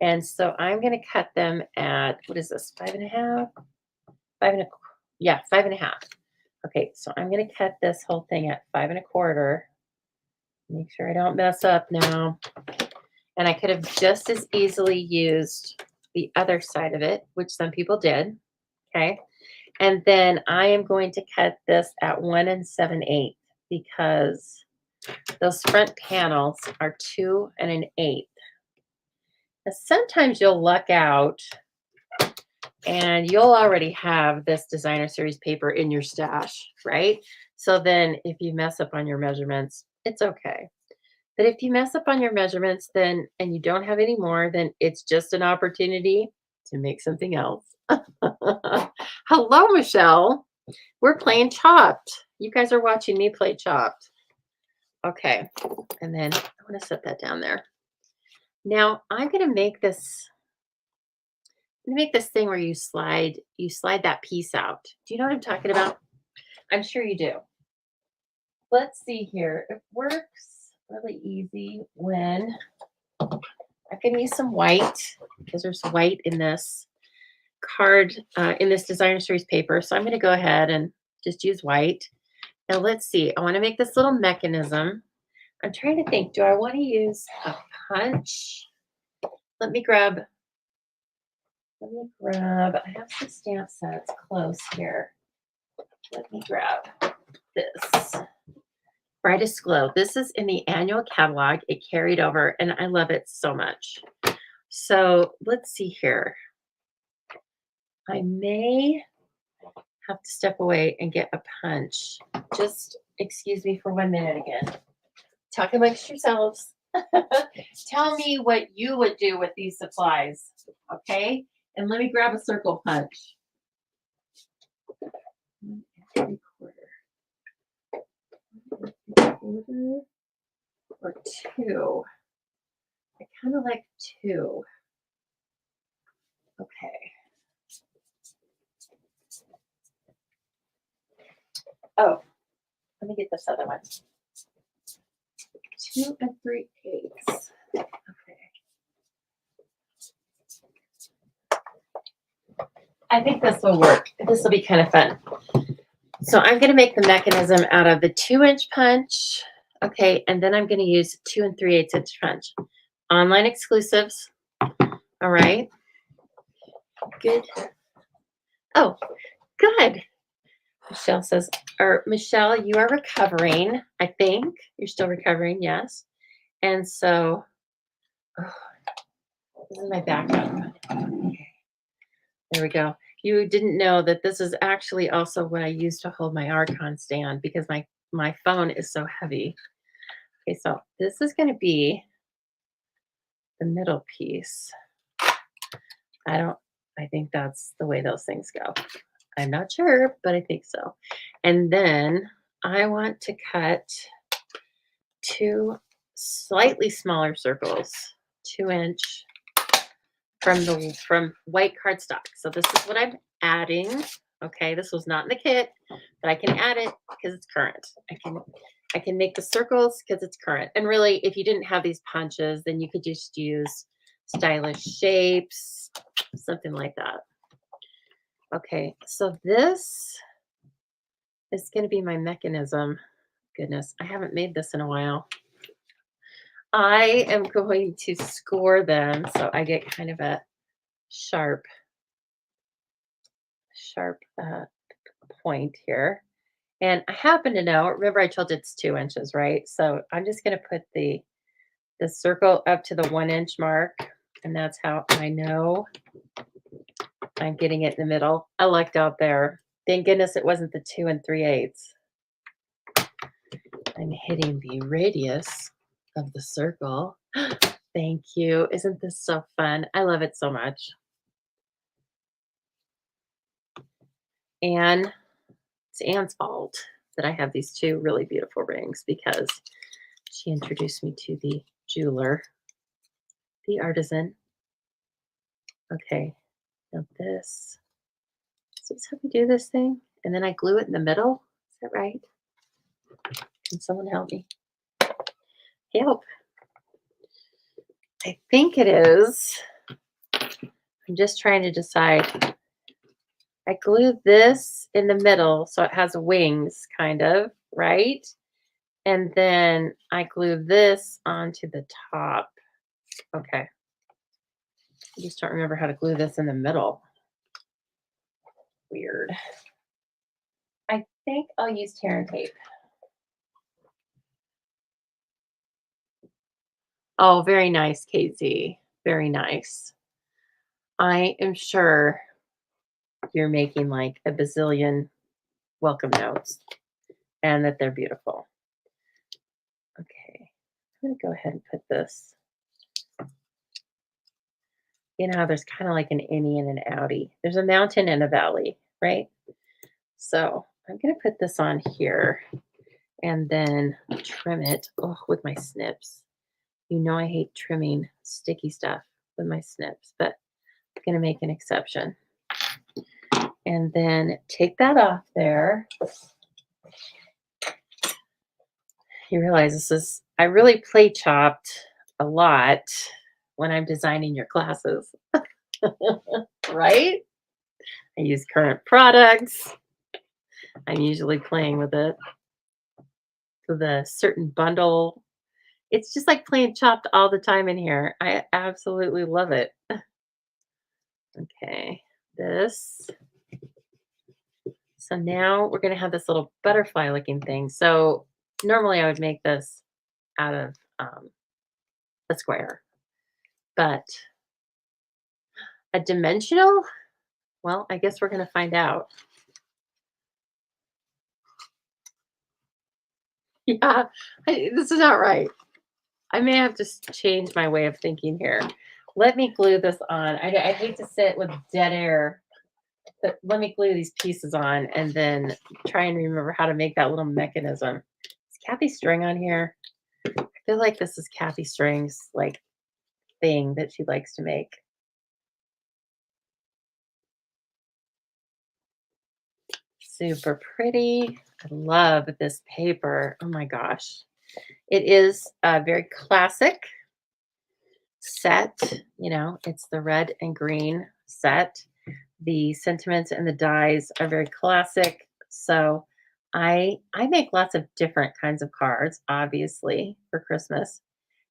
And so I'm going to cut them at, what is this, 5.5? 5.5. Okay, so I'm going to cut this whole thing at 5.25. Make sure I don't mess up now. And I could have just as easily used the other side of it, which some people did. Okay. And then I am going to cut this at 1 7/8 because those front panels are 2 1/8. Now, sometimes you'll luck out and you'll already have this designer series paper in your stash, right? So then if you mess up on your measurements, it's okay. But if you mess up on your measurements then and you don't have any more, then it's just an opportunity to make something else. Hello, Michelle. We're playing chopped. You guys are watching me play chopped. Okay. And then I want to set that down there. Now I'm going to make this thing where you slide that piece out. Do you know what I'm talking about? I'm sure you do. Let's see here. It works really easy when I can use some white because there's white in this card, in this designer series paper. So I'm going to go ahead and just use white. Now let's see. I want to make this little mechanism. I'm trying to think. Do I want to use a punch? Let me grab. Let me grab. I have some stamp sets close here. Let me grab this. Brightest Glow. This is in the annual catalog. It carried over, and I love it so much. So let's see here. I may have to step away and get a punch. Just excuse me for 1 minute again. Talk amongst yourselves. Tell me what you would do with these supplies, okay? And let me grab a circle punch. 1 3/4. Or 2. I kind of like 2. Okay. Oh, let me get this other one. 2 3/8. Okay. I think this will work. This will be kind of fun. So I'm going to make the mechanism out of the 2-inch punch. Okay, and then I'm going to use 2 3/8 inch punch. Online exclusives. All right. Good. Oh, good. Michelle says, or Michelle, you are recovering. I think you're still recovering. Yes. And so, oh, this is my backup. Okay. There we go. You didn't know that this is actually also what I use to hold my Archon stand because my phone is so heavy. Okay, so this is going to be the middle piece. I think that's the way those things go. I'm not sure, but I think so. And then I want to cut 2 slightly smaller circles, 2-inch from white cardstock. So this is what I'm adding. Okay, this was not in the kit, but I can add it because it's current. I can make the circles because it's current. And really, if you didn't have these punches, then you could just use stylish shapes, something like that. Okay, so this is going to be my mechanism. Goodness, I haven't made this in a while. I am going to score them so I get kind of a sharp point here. And I happen to know, remember I told you it's 2 inches, right? So I'm just going to put the circle up to the 1-inch mark. And that's how I know I'm getting it in the middle. I lucked out there. Thank goodness it wasn't the 2 3/8. I'm hitting the radius of the circle. Thank you. Isn't this so fun? I love it so much. And it's Anne's fault that I have these 2 really beautiful rings because she introduced me to the jeweler, the artisan. Okay, now this. Is this how we do this thing? And then I glue it in the middle. Is that right? Can someone help me? Help. I think it is. I'm just trying to decide. I glue this in the middle so it has wings, kind of, right? And then I glue this onto the top. Okay. I just don't remember how to glue this in the middle. Weird. I think I'll use tear and tape. Oh, very nice, Casey. Very nice. I am sure you're making like a bazillion welcome notes and that they're beautiful. Okay, I'm going to go ahead and put this. You know, there's kind of like an innie and an outie. There's a mountain and a valley, right? So I'm going to put this on here and then trim it with my snips. You know, I hate trimming sticky stuff with my snips, but I'm going to make an exception. And then take that off there. You realize I really play chopped a lot when I'm designing your classes, right? I use current products. I'm usually playing with it. the certain bundle. It's just like playing Chopped all the time in here. I absolutely love it. Okay, this. So now we're gonna have this little butterfly looking thing. So normally I would make this out of a square, but a dimensional? Well, I guess we're gonna find out. Yeah, this is not right. I may have to change my way of thinking here. Let me glue this on. I hate to sit with dead air, but let me glue these pieces on and then try and remember how to make that little mechanism. Is Kathy String on here? I feel like this is Kathy String's like thing that she likes to make. Super pretty. I love this paper. Oh my gosh. It is a very classic set. It's the red and green set. The sentiments and the dyes are very classic. So I make lots of different kinds of cards, obviously, for Christmas.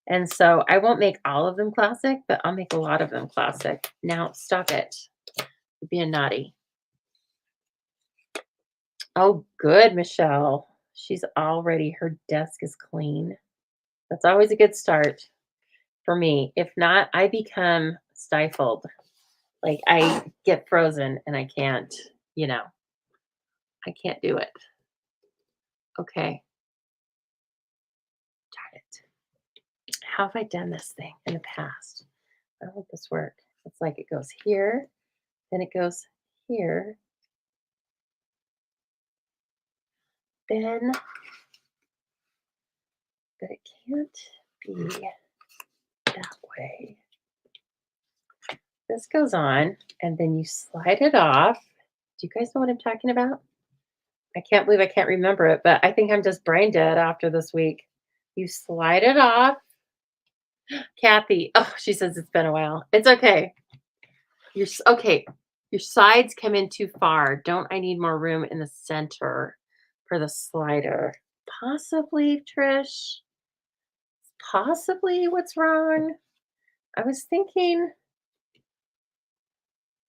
And so I won't make all of them classic, but I'll make a lot of them classic. Now stop it. You're being naughty. Oh, good, Michelle. She's already, her desk is clean. That's always a good start for me. If not, I become stifled. Like I get frozen and you know, I can't do it. Okay, darn it. How have I done this thing in the past? How would this work? It's like it goes here, then it goes here, then, but it can't be that way. This goes on, and then you slide it off. Do you guys know what I'm talking about? I can't believe I can't remember it, but I think I'm just brain dead after this week. You slide it off. Kathy, oh, she says it's been a while. It's okay. Okay. Your sides come in too far. Don't I need more room in the center for the slider? Possibly, Trish. Possibly what's wrong. I was thinking,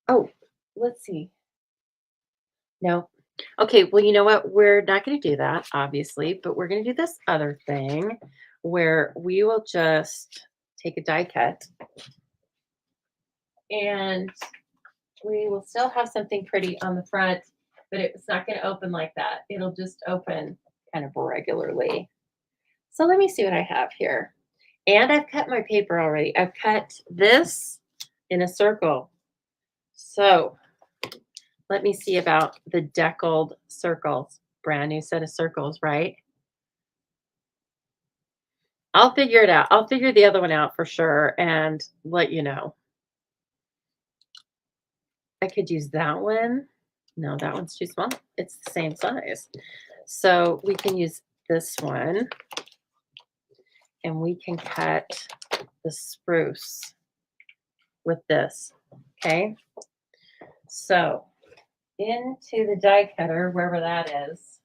oh, let's see. No. Okay, well, you know what? We're not going to do that, obviously, but we're going to do this other thing where we will just take a die cut and we will still have something pretty on the front, but it's not going to open like that. It'll just open kind of regularly. So let me see what I have here. And I've cut my paper already. I've cut this in a circle. So let me see about the deckled circles. Brand new set of circles, right? I'll figure it out. I'll figure the other one out for sure and let you know. I could use that one. No, that one's too small. It's the same size. So we can use this one and we can cut the spruce with this. Okay. So into the die cutter, wherever that is,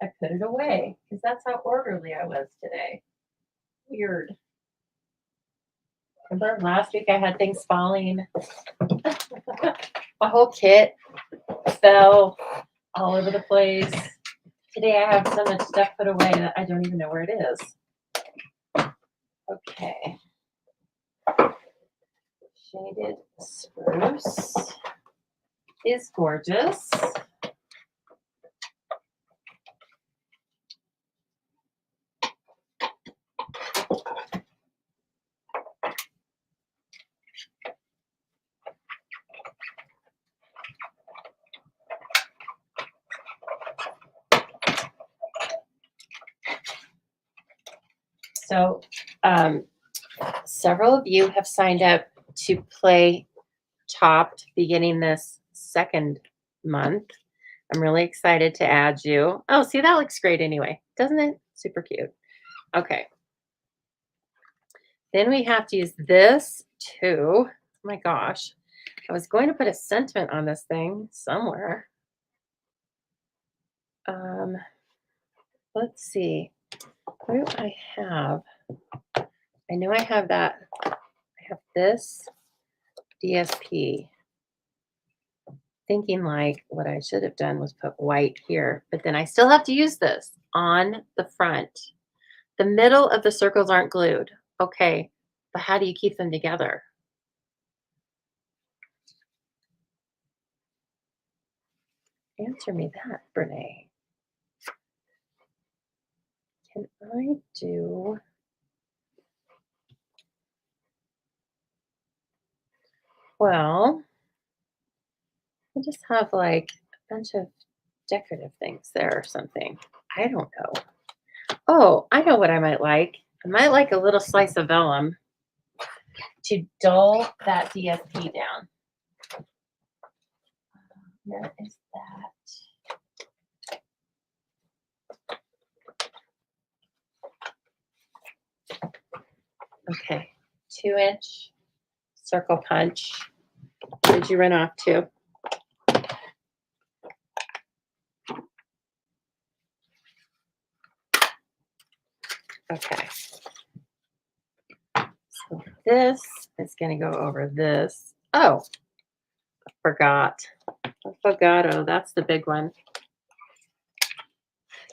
I put it away because that's how orderly I was today. Weird. Remember last week I had things falling. My whole kit fell all over the place. Today I have so much stuff put away that I don't even know where it is. Okay. Shaded spruce is gorgeous. So, several of you have signed up to play Chopped beginning this second month. I'm really excited to add you. Oh, see, that looks great anyway, doesn't it? Super cute. Okay. Then we have to use this too. Oh my gosh. I was going to put a sentiment on this thing somewhere. Let's see. What do I have? I know I have that. I have this DSP. Thinking like what I should have done was put white here, but then I still have to use this on the front. The middle of the circles aren't glued. Okay, but how do you keep them together? Answer me that, Brene. Can I do, well, I just have like a bunch of decorative things there or something. I don't know. Oh, I know what I might like. I might like a little slice of vellum to dull that DSP down. Where is that? Okay, 2-inch circle punch. Where'd you run off to? Okay. So this is going to go over this. Oh, I forgot. I forgot. Oh, that's the big one.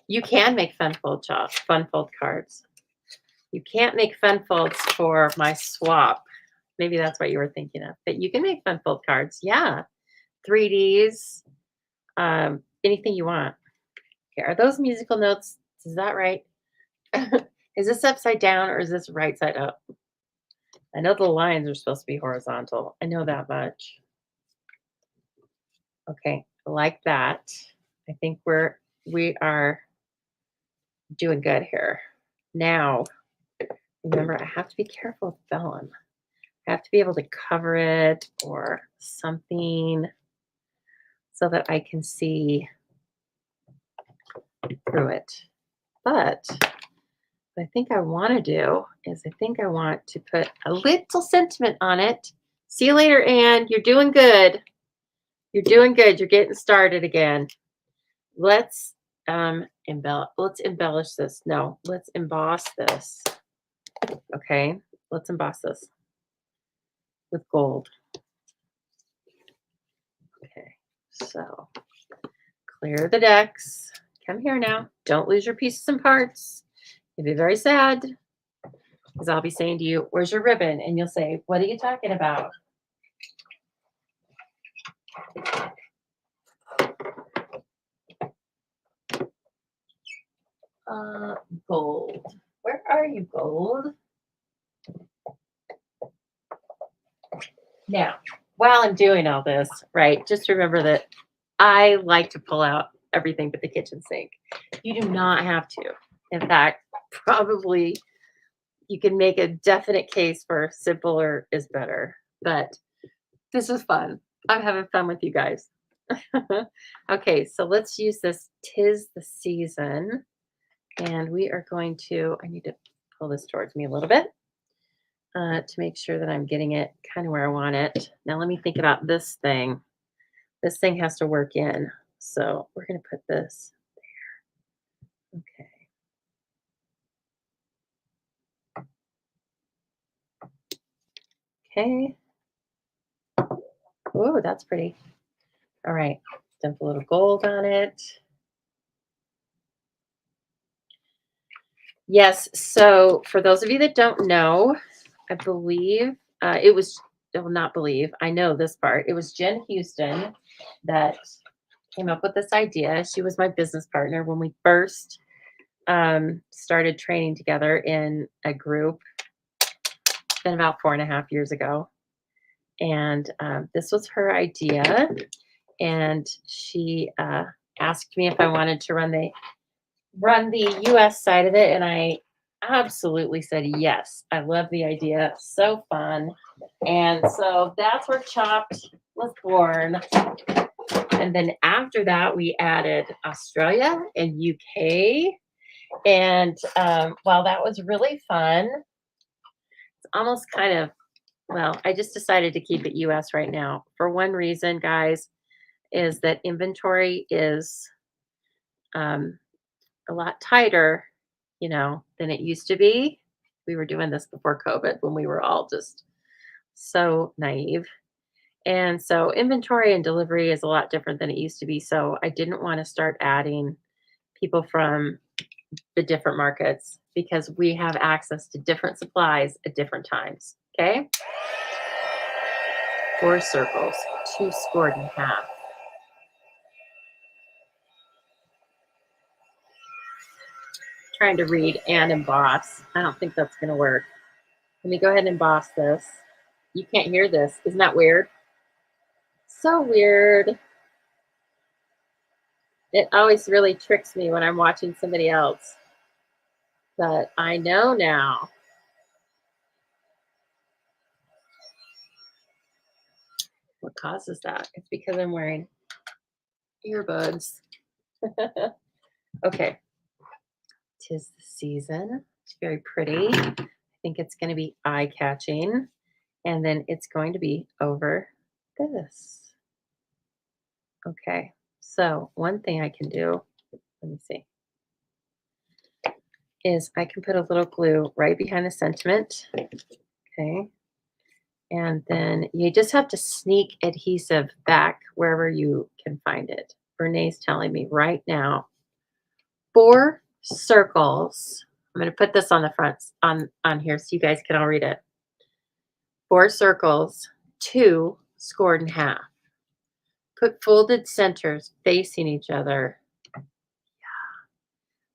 You can make fun fold cards. You can't make fun folds for my swap. Maybe that's what you were thinking of. But you can make fun fold cards. Yeah. 3Ds, anything you want. Okay, are those musical notes? Is that right? Is this upside down or is this right side up? I know the lines are supposed to be horizontal. I know that much. Okay, like that. I think we are doing good here. Now, remember, I have to be careful with vellum. I have to be able to cover it or something so that I can see through it. But what I think I want to do is I think I want to put a little sentiment on it. See you later, Anne. You're doing good. You're doing good. You're getting started again. Let's embellish this. No, let's emboss this. Okay, let's emboss this with gold. Okay, so clear the decks. Come here now. Don't lose your pieces and parts. You'll be very sad because I'll be saying to you, where's your ribbon? And you'll say, what are you talking about? Gold. Where are you, gold? Now, while I'm doing all this, right, just remember that I like to pull out everything but the kitchen sink. You do not have to. In fact, probably you can make a definite case for simpler is better. But this is fun. I'm having fun with you guys. Okay, so let's use this "'Tis the Season." And we are going to, I need to pull this towards me a little bit to make sure that I'm getting it kind of where I want it. Now let me think about this thing. This thing has to work in. So we're going to put this there. Okay. Okay. Ooh, that's pretty. All right. Dump a little gold on it. Yes. So for those of you that don't know, I believe it was, well, not believe, I know this part. It was Jen Houston that came up with this idea. She was my business partner when we first started training together in a group. It's been about 4.5 years ago. And this was her idea. And she asked me if I wanted to run the US side of it. And I absolutely said yes. I love the idea. So fun. And so that's where Chopped was born. And then after that, we added Australia and UK. And while that was really fun, it's almost kind of, well, I just decided to keep it US right now. For one reason, guys, is that inventory is a lot tighter than it used to be. We were doing this before COVID when we were all just so naive. And so inventory and delivery is a lot different than it used to be. So I didn't want to start adding people from the different markets because we have access to different supplies at different times. Okay. 4 circles, 2 scored in half. Trying to read and emboss. I don't think that's going to work. Let me go ahead and emboss this. You can't hear this. Isn't that weird? So weird. It always really tricks me when I'm watching somebody else. But I know now. What causes that? It's because I'm wearing earbuds. Okay. 'Tis the season. It's very pretty. I think it's going to be eye-catching. And then it's going to be over this. Okay. So one thing I can do, let me see, is I can put a little glue right behind the sentiment. Okay. And then you just have to sneak adhesive back wherever you can find it. Renee's telling me right now, 4 circles. I'm going to put this on the front on here so you guys can all read it. 4 circles, 2 scored in half. Put folded centers facing each other. Yeah,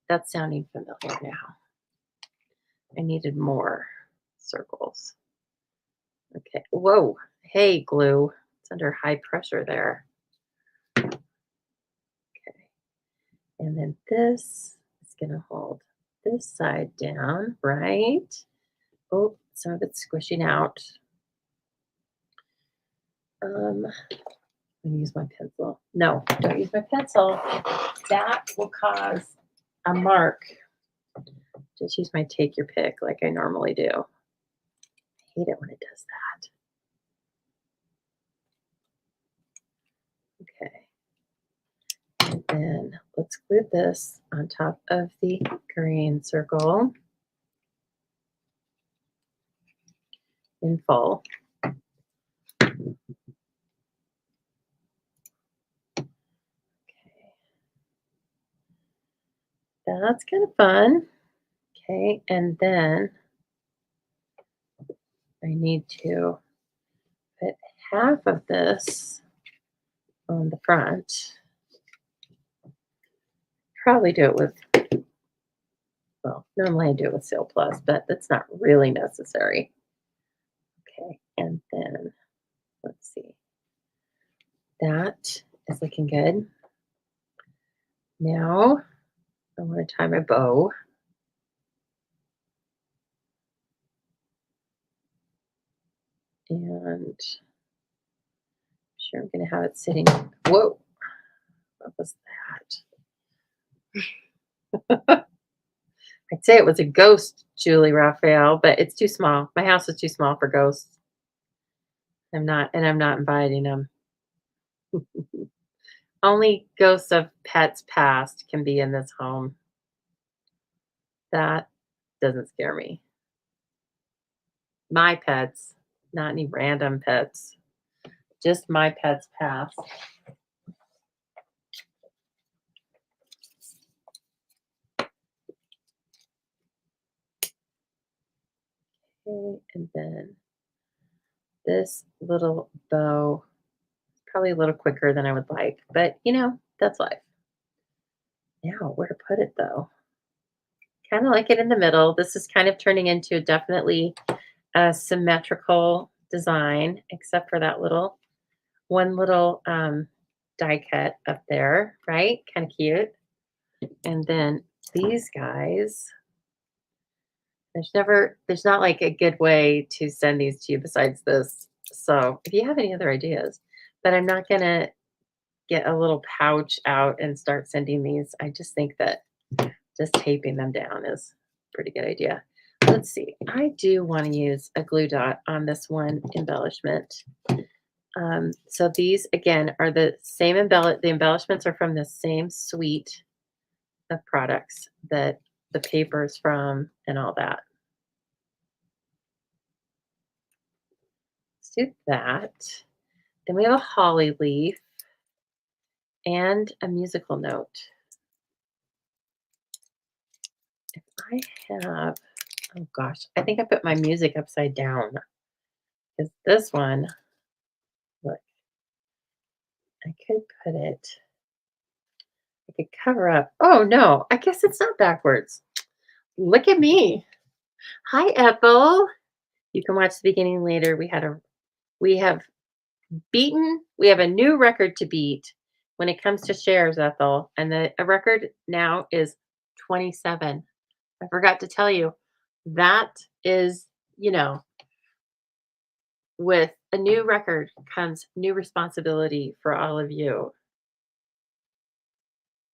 that's sounding familiar now. I needed more circles. Okay. Whoa. Hey, glue. It's under high pressure there. Okay. And then this is going to hold this side down, right? Oh, some of it's squishing out. I'm going to use my pencil. No, don't use my pencil. That will cause a mark. Just use my take your pick like I normally do. I hate it when it does that. Okay. And then let's glue this on top of the green circle in full. Okay. That's kind of fun. Okay, and then I need to put half of this on the front. Probably do it with, well, normally I do it with Seal Plus, but that's not really necessary. Okay, and then let's see. That is looking good. Now I want to tie my bow. And I'm sure I'm going to have it sitting. Whoa, what was that? I'd say it was a ghost, Julie Raphael, but it's too small. My house is too small for ghosts. I'm not inviting them. Only ghosts of pets past can be in this home. That doesn't scare me. My pets, not any random pets, just my pets past. Okay, and then this little bow, probably a little quicker than I would like, but that's life. Now, where to put it though? Kind of like it in the middle. This is kind of turning into definitely a symmetrical design, except for that one little die cut up there, right? Kind of cute. And then these guys, there's not like a good way to send these to you besides this. So if you have any other ideas, but I'm not gonna get a little pouch out and start sending these. I just think that just taping them down is a pretty good idea. Let's see. I do want to use a glue dot on this one embellishment. So these again are the same the embellishments are from the same suite of products that the papers from and all that. Let's do that. Then we have a holly leaf and a musical note. If I have, oh gosh, I think I put my music upside down because this one, look, I could put it, I could cover up. Oh no, I guess it's not backwards. Look at me. Hi, Ethel. You can watch the beginning later. We have we have a new record to beat when it comes to shares, Ethel. And the a record now is 27. I forgot to tell you. That is, you know, with a new record comes new responsibility for all of you.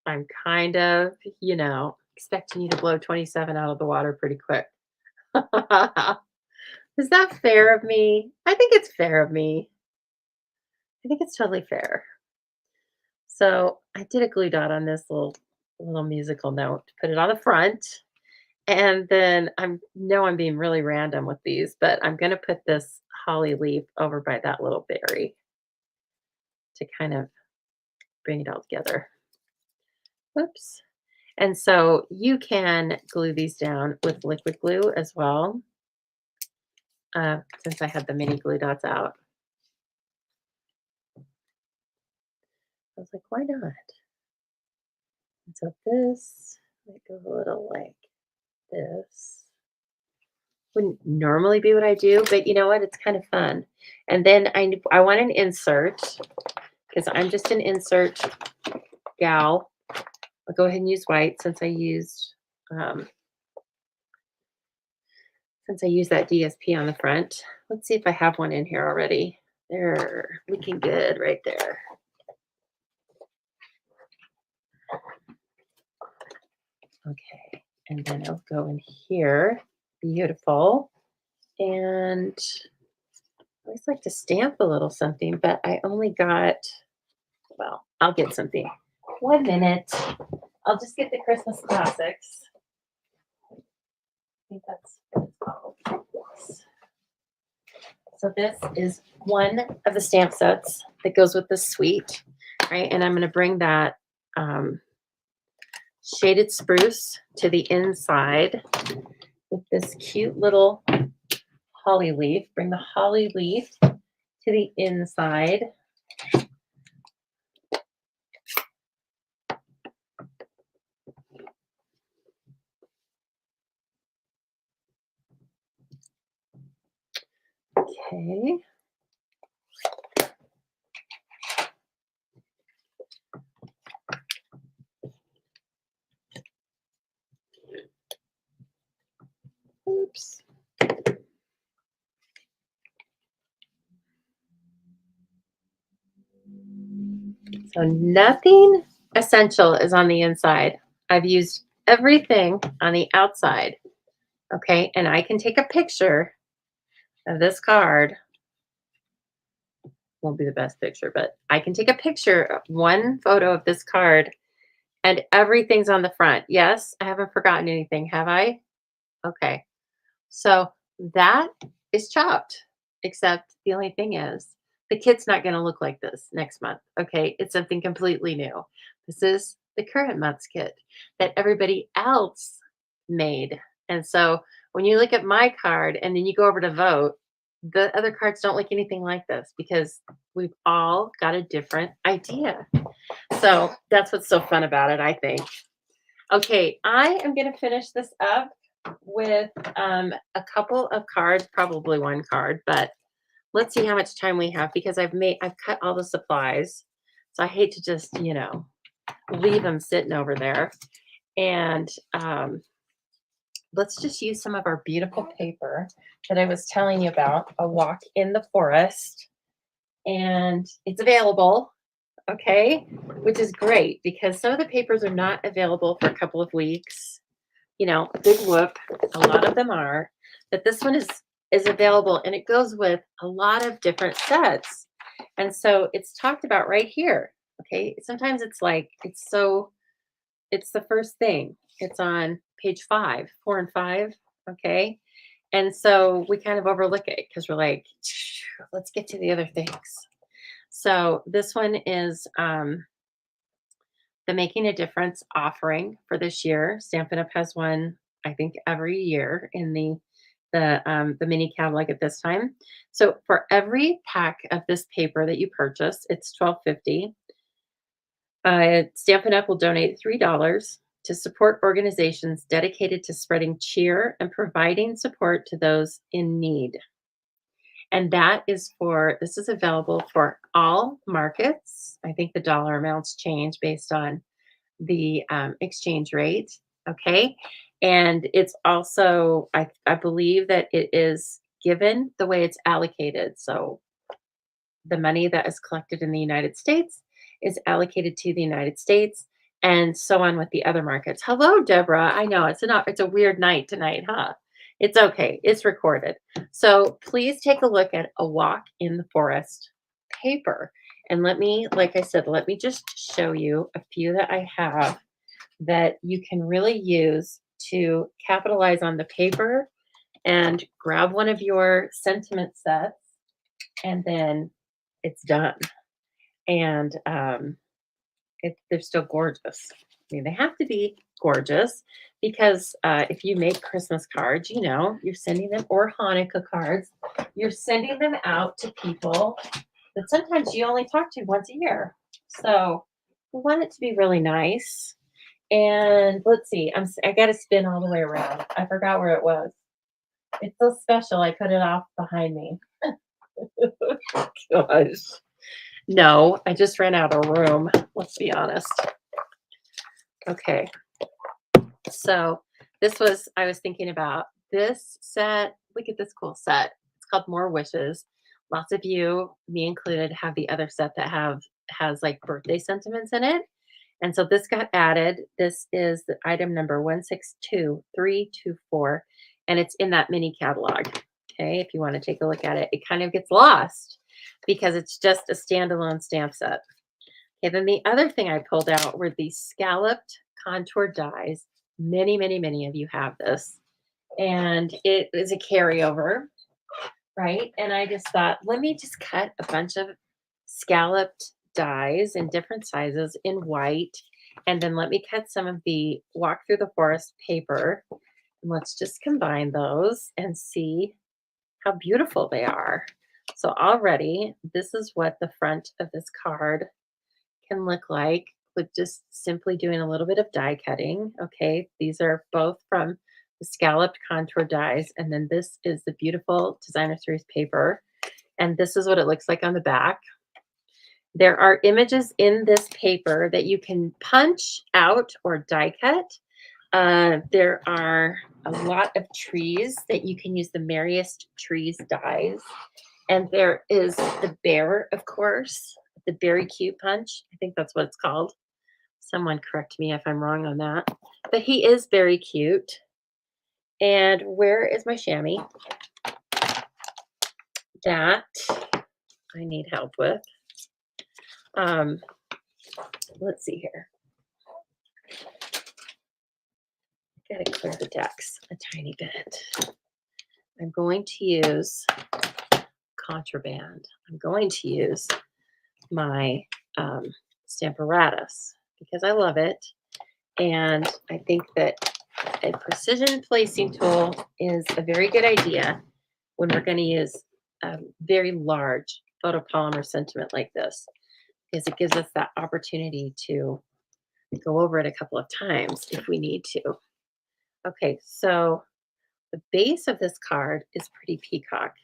I'm kind of, expecting you to blow 27 out of the water pretty quick. Is that fair of me? I think it's fair of me. I think it's totally fair. So I did a glue dot on this little musical note, put it on the front, and then I'm being really random with these, but I'm gonna put this holly leaf over by that little berry to kind of bring it all together. Whoops. And so you can glue these down with liquid glue as well, since I had the mini glue dots out. I was like, why not? And so this might go a little like this. Wouldn't normally be what I do, but you know what? It's kind of fun. And then I want an insert because I'm just an insert gal. I'll go ahead and use white um, since I used that DSP on the front. Let's see if I have one in here already. They're looking good right there. Okay, and then I'll go in here. Beautiful. And I always like to stamp a little something, but I only got, well, I'll get something. 1 minute. I'll just get the Christmas classics. I think that's what it's called. So this is one of the stamp sets that goes with the suite, right? And I'm going to bring that shaded spruce to the inside with this cute little holly leaf. Bring the holly leaf to the inside. Okay. Oops. So nothing essential is on the inside. I've used everything on the outside. Okay. And I can take a picture of this card. Won't be the best picture, but I can take a picture of one photo of this card and everything's on the front. Yes, I haven't forgotten anything, have I? Okay. So that is chopped, except the only thing is the kit's not going to look like this next month. Okay. It's something completely new. This is the current month's kit that everybody else made. And so when you look at my card and then you go over to vote, the other cards don't look anything like this because we've all got a different idea. So that's what's so fun about it, I think. Okay, I am going to finish this up with a couple of cards, probably one card, but let's see how much time we have because I've cut all the supplies. So I hate to just, leave them sitting over there. And let's just use some of our beautiful paper that I was telling you about, A Walk in the Forest. And it's available, okay, which is great because some of the papers are not available for a couple of weeks. Big whoop. A lot of them are, but this one is available and it goes with a lot of different sets. And so it's talked about right here. Okay. Sometimes it's like it's the first thing. It's on page 5, 4 and 5, okay? And so we kind of overlook it because we're like, let's get to the other things. So this one is the Making a Difference offering for this year. Stampin' Up! Has one, I think, every year in the mini catalog at this time. So for every pack of this paper that you purchase, it's 12.50. Stampin' Up! Will donate $3 to support organizations dedicated to spreading cheer and providing support to those in need. And this is available for all markets. I think the dollar amounts change based on the exchange rate. Okay. And it's also, I believe that it is given the way it's allocated. So the money that is collected in the United States is allocated to the United States, and so on with the other markets. Hello, Deborah. I know it's a weird night tonight, huh? It's okay. It's recorded. So please take a look at A Walk in the Forest paper. And like I said, let me just show you a few that I have that you can really use to capitalize on the paper and grab one of your sentiment sets, and then it's done. And they're still gorgeous. I mean, they have to be gorgeous because if you make Christmas cards, you're sending them, or Hanukkah cards, you're sending them out to people that sometimes you only talk to once a year. So we want it to be really nice. And let's see, I got to spin all the way around. I forgot where it was. It's so special. I put it off behind me. Gosh. No, I just ran out of room. Let's be honest. Okay. So I was thinking about this set. Look at this cool set. It's called More Wishes. Lots of you, me included, have the other set that has like birthday sentiments in it. And so this got added. This is the item number 162324, and it's in that mini catalog. Okay, if you want to take a look at it, it kind of gets lost because it's just a standalone stamp set. Okay, then the other thing I pulled out were these scalloped contour dies. Many, many, many of you have this, and it is a carryover, right? And I just thought, let me just cut a bunch of scalloped dies in different sizes in white, and then let me cut some of the Walk Through the Forest paper. And let's just combine those and see how beautiful they are. So already, this is what the front of this card can look like with just simply doing a little bit of die cutting. Okay, these are both from the scalloped contour dies, and then this is the beautiful designer series paper, and this is what it looks like on the back. There are images in this paper that you can punch out or die cut. There are a lot of trees that you can use the Merriest Trees dies. And there is the bear, of course, the Berry Cute Punch. I think that's what it's called. Someone correct me if I'm wrong on that. But he is very cute. And where is my chamois? That I need help with. Let's see here. Got to clear the decks a tiny bit. I'm going to use contraband. I'm going to use my Stamparatus because I love it. And I think that a precision placing tool is a very good idea when we're going to use a very large photopolymer sentiment like this, because it gives us that opportunity to go over it a couple of times if we need to. Okay, so the base of this card is Pretty Peacock,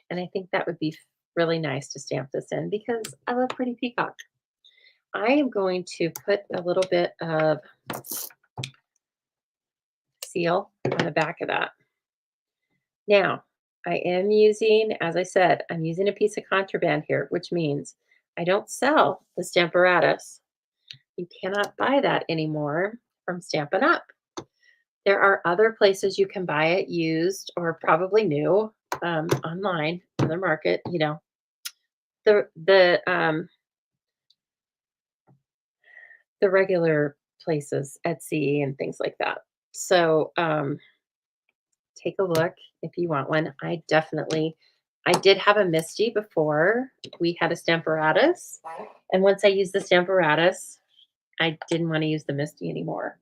and I think that would be really nice to stamp this in because I love Pretty Peacock. I am going to put a little bit of seal on the back of that. Now, I am using, as I said, I'm using a piece of contraband here, which means I don't sell the Stamparatus. You cannot buy that anymore from Stampin' Up! There are other places you can buy it used or probably new online in the market. The regular places, Etsy and things like that. So take a look if you want one. I did have a Misty before we had a Stamparatus. And once I used the Stamparatus, I didn't want to use the Misty anymore.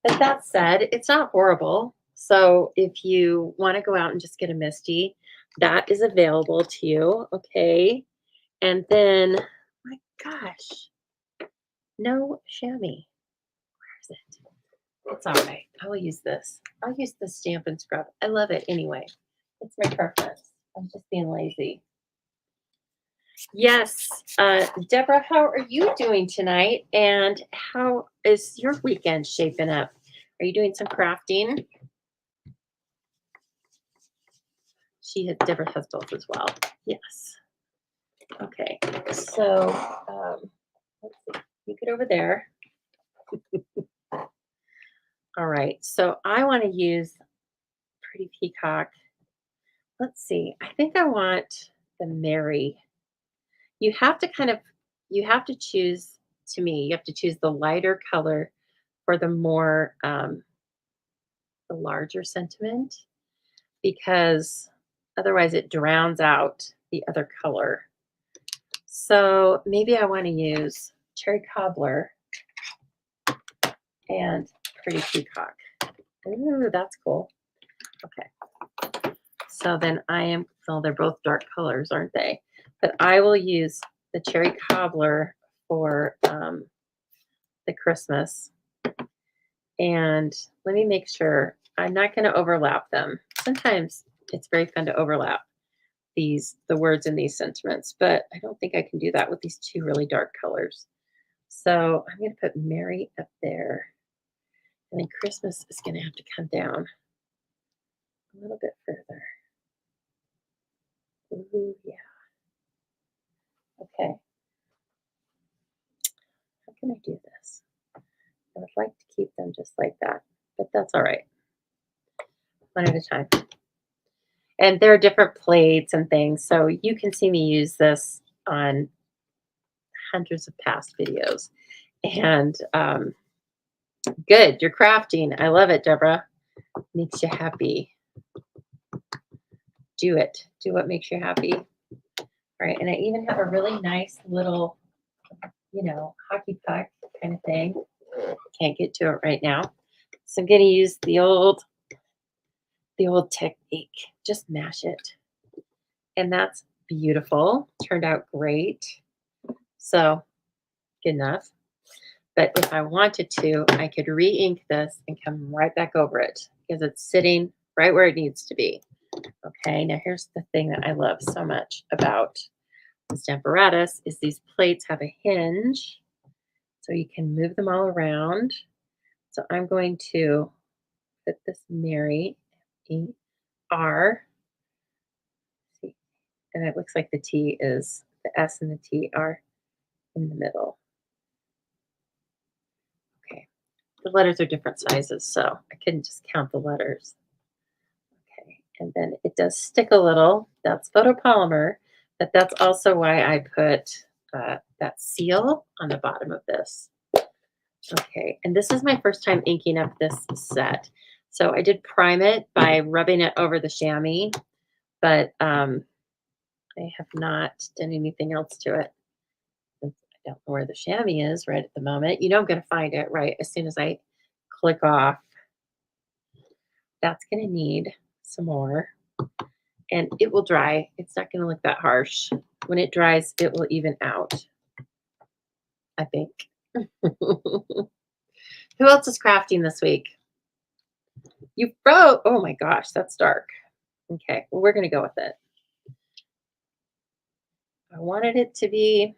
But that said, it's not horrible. So if you want to go out and just get a Misty, that is available to you. Okay. And then, my gosh, no chamois. Where is it? It's all right. I will use this. I'll use the Stamp and Scrub. I love it anyway. It's my preference. I'm just being lazy. Yes. Deborah, how are you doing tonight? And how is your weekend shaping up? Are you doing some crafting? Deborah has both as well. Yes. Okay. So let's see. You get over there. All right. So I want to use Pretty Peacock. Let's see. I think I want the Mary. You have to you have to choose, to me, you have to choose the lighter color for the larger sentiment, because otherwise it drowns out the other color. So maybe I want to use Cherry Cobbler and Pretty Peacock. Ooh, that's cool. Okay. So then well, they're both dark colors, aren't they? But I will use the Cherry Cobbler for the Christmas. And let me make sure I'm not going to overlap them. Sometimes it's very fun to overlap the words in these sentiments, but I don't think I can do that with these two really dark colors. So I'm going to put Mary up there. And then Christmas is going to have to come down a little bit further. Ooh, yeah. Okay. How can I do this? I would like to keep them just like that, but that's all right. One at a time. And there are different plates and things, so you can see me use this on hundreds of past videos. And good, you're crafting. I love it, Deborah. Makes you happy. Do it. Do what makes you happy. All right, and I even have a really nice little, hockey puck kind of thing. Can't get to it right now. So I'm going to use the old technique. Just mash it. And that's beautiful. Turned out great. So good enough. But if I wanted to, I could re-ink this and come right back over it because it's sitting right where it needs to be. Okay, now here's the thing that I love so much about the Stamparatus is these plates have a hinge, so you can move them all around. So I'm going to put this Mary R. See, and it looks like the S and the T are in the middle. Okay, the letters are different sizes, so I couldn't just count the letters. Okay, and then it does stick a little. That's photopolymer, but that's also why I put that seal on the bottom of this. Okay, and this is my first time inking up this set. So I did prime it by rubbing it over the chamois, but I have not done anything else to it. I don't know where the chamois is right at the moment. You know I'm going to find it right as soon as I click off. That's going to need some more. And it will dry. It's not going to look that harsh. When it dries, it will even out, I think. Who else is crafting this week? You froze. Oh my gosh, that's dark. Okay, well, we're going to go with it. I wanted it to be,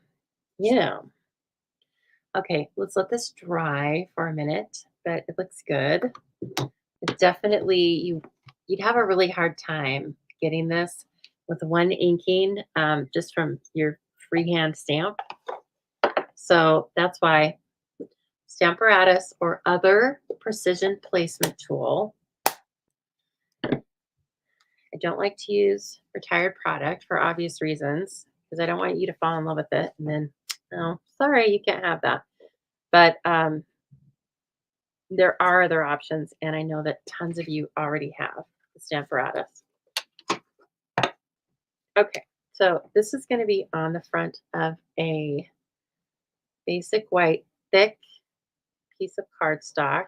Okay, let's let this dry for a minute, but it looks good. It definitely, you'd have a really hard time getting this with one inking just from your freehand stamp. So that's why Stamparatus or other precision placement tool. I don't like to use retired product for obvious reasons because I don't want you to fall in love with it and then, oh, sorry, you can't have that. But There are other options, and I know that tons of you already have the Stamparatus. Okay, so this is going to be on the front of a basic white thick piece of cardstock.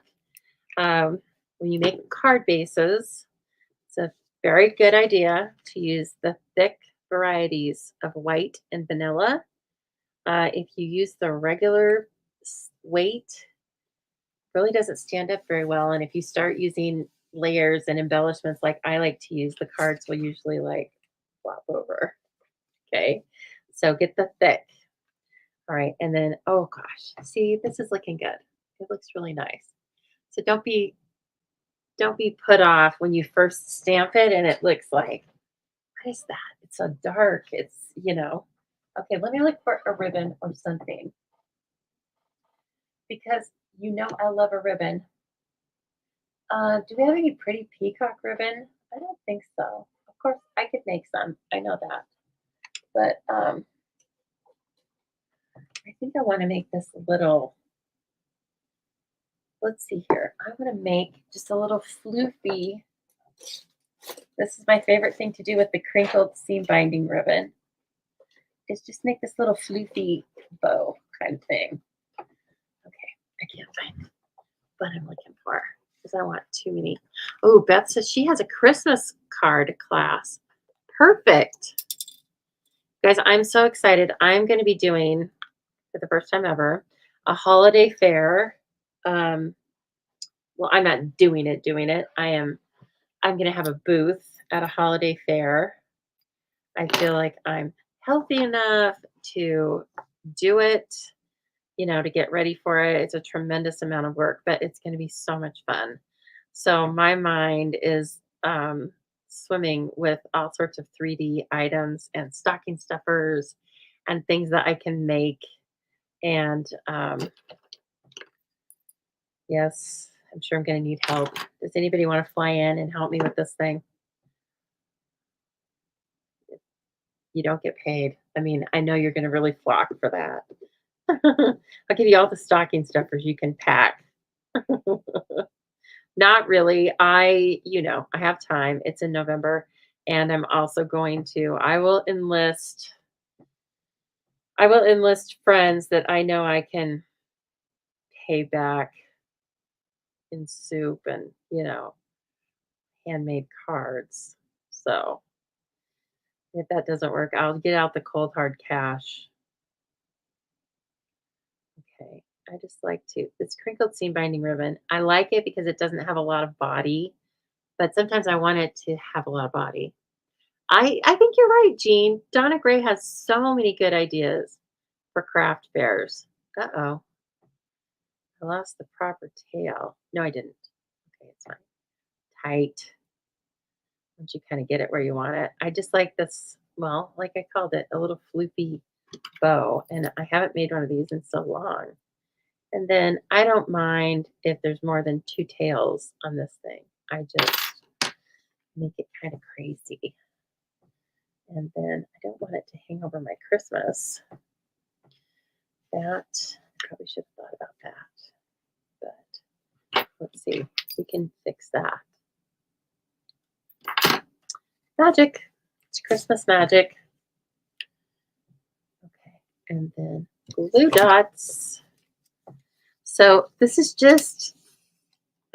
Um, when you make card bases, it's a very good idea to use the thick varieties of white and vanilla. If you use the regular weight, really doesn't stand up very well. And if you start using layers and embellishments like I like to use, the cards will usually like flop over. Okay. So get the thick. All right. And then, oh gosh, see, this is looking good. It looks really nice. So don't be put off when you first stamp it and it looks like, what is that? It's so dark. Okay, let me look for a ribbon or something because I love a ribbon. Do we have any pretty peacock ribbon? I don't think so. Of course, I could make some. I know that. But I think I want to make this little, let's see here. I want to make just a little floofy. This is my favorite thing to do with the crinkled seam binding ribbon, is just make this little floofy bow kind of thing. Okay, I can't find what I'm looking for because I want too many. Oh, Beth says she has a Christmas card class. Perfect. Guys, I'm so excited. I'm going to be doing, for the first time ever, a holiday fair. Well, I'm not doing it. I'm going to have a booth at a holiday fair. I feel like I'm healthy enough to do it, to get ready for it. It's a tremendous amount of work, but it's going to be so much fun. So my mind is swimming with all sorts of 3D items and stocking stuffers and things that I can make. And yes, I'm sure I'm going to need help. Does anybody want to fly in and help me with this thing? You don't get paid. I mean, I know you're going to really flock for that. I'll give you all the stocking stuffers you can pack. Not really. I have time. It's in November, and I'm also going to I will enlist friends that I know I can pay back in soup and, handmade cards. So, if that doesn't work, I'll get out the cold hard cash. Okay. I just like to this crinkled seam binding ribbon. I like it because it doesn't have a lot of body, but sometimes I want it to have a lot of body. I think you're right, Jean. Donna Gray has so many good ideas for craft fairs. Uh-oh, I lost the proper tail. No, I didn't. Okay, it's fine. Tight. Once you kind of get it where you want it. I just like this, well, like I called it, a little floopy bow, and I haven't made one of these in so long. And then I don't mind if there's more than two tails on this thing. I just make it kind of crazy. And then I don't want it to hang over my Christmas. That I probably should have thought about that. But let's see. We can fix that. Magic. It's Christmas magic. Okay. And then glue dots. So this is just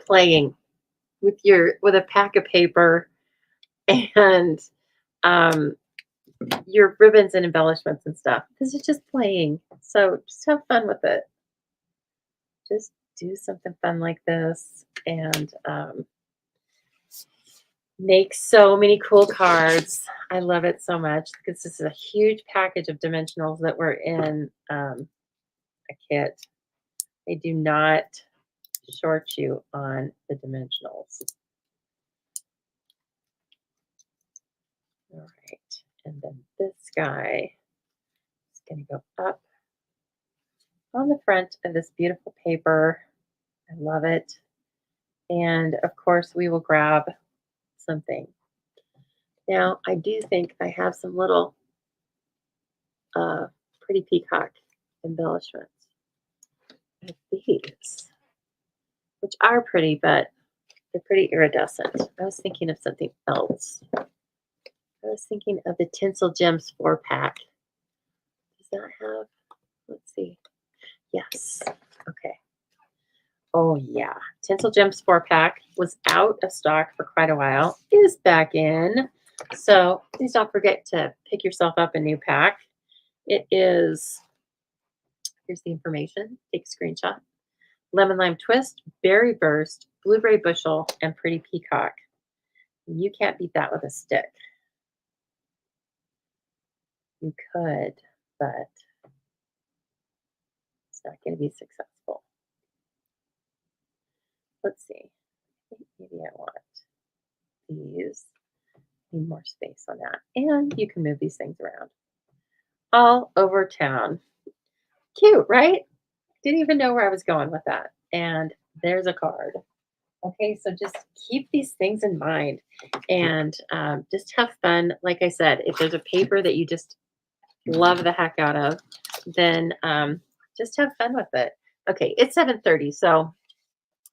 playing with a pack of paper and your ribbons and embellishments and stuff. This is just playing. So just have fun with it. Just do something fun like this and make so many cool cards. I love it so much because this is a huge package of dimensionals that were in a kit. They do not short you on the dimensionals. All right. And then this guy is going to go up on the front of this beautiful paper. I love it. And of course, we will grab something. Now, I do think I have some little uh, pretty peacock embellishments. Like these. which are pretty, but they're pretty iridescent. I was thinking of something else. I was thinking of the Tinsel Gems 4-pack. Does that have, let's see. Yes. Okay. Oh, yeah. Tinsel Gems 4-pack was out of stock for quite a while, is back in. So please don't forget to pick yourself up a new pack. It is, here's the information. Take a screenshot. Lemon Lime Twist, Berry Burst, Blueberry Bushel, and Pretty Peacock. You can't beat that with a stick. You could, but it's not going to be successful. Let's see. I think maybe I want these. Need more space on that. And you can move these things around all over town. Cute, right? Didn't even know where I was going with that. And there's a card. Okay, so just keep these things in mind and just have fun. Like I said, if there's a paper that you just love the heck out of, then just have fun with it. Okay, it's 7:30, so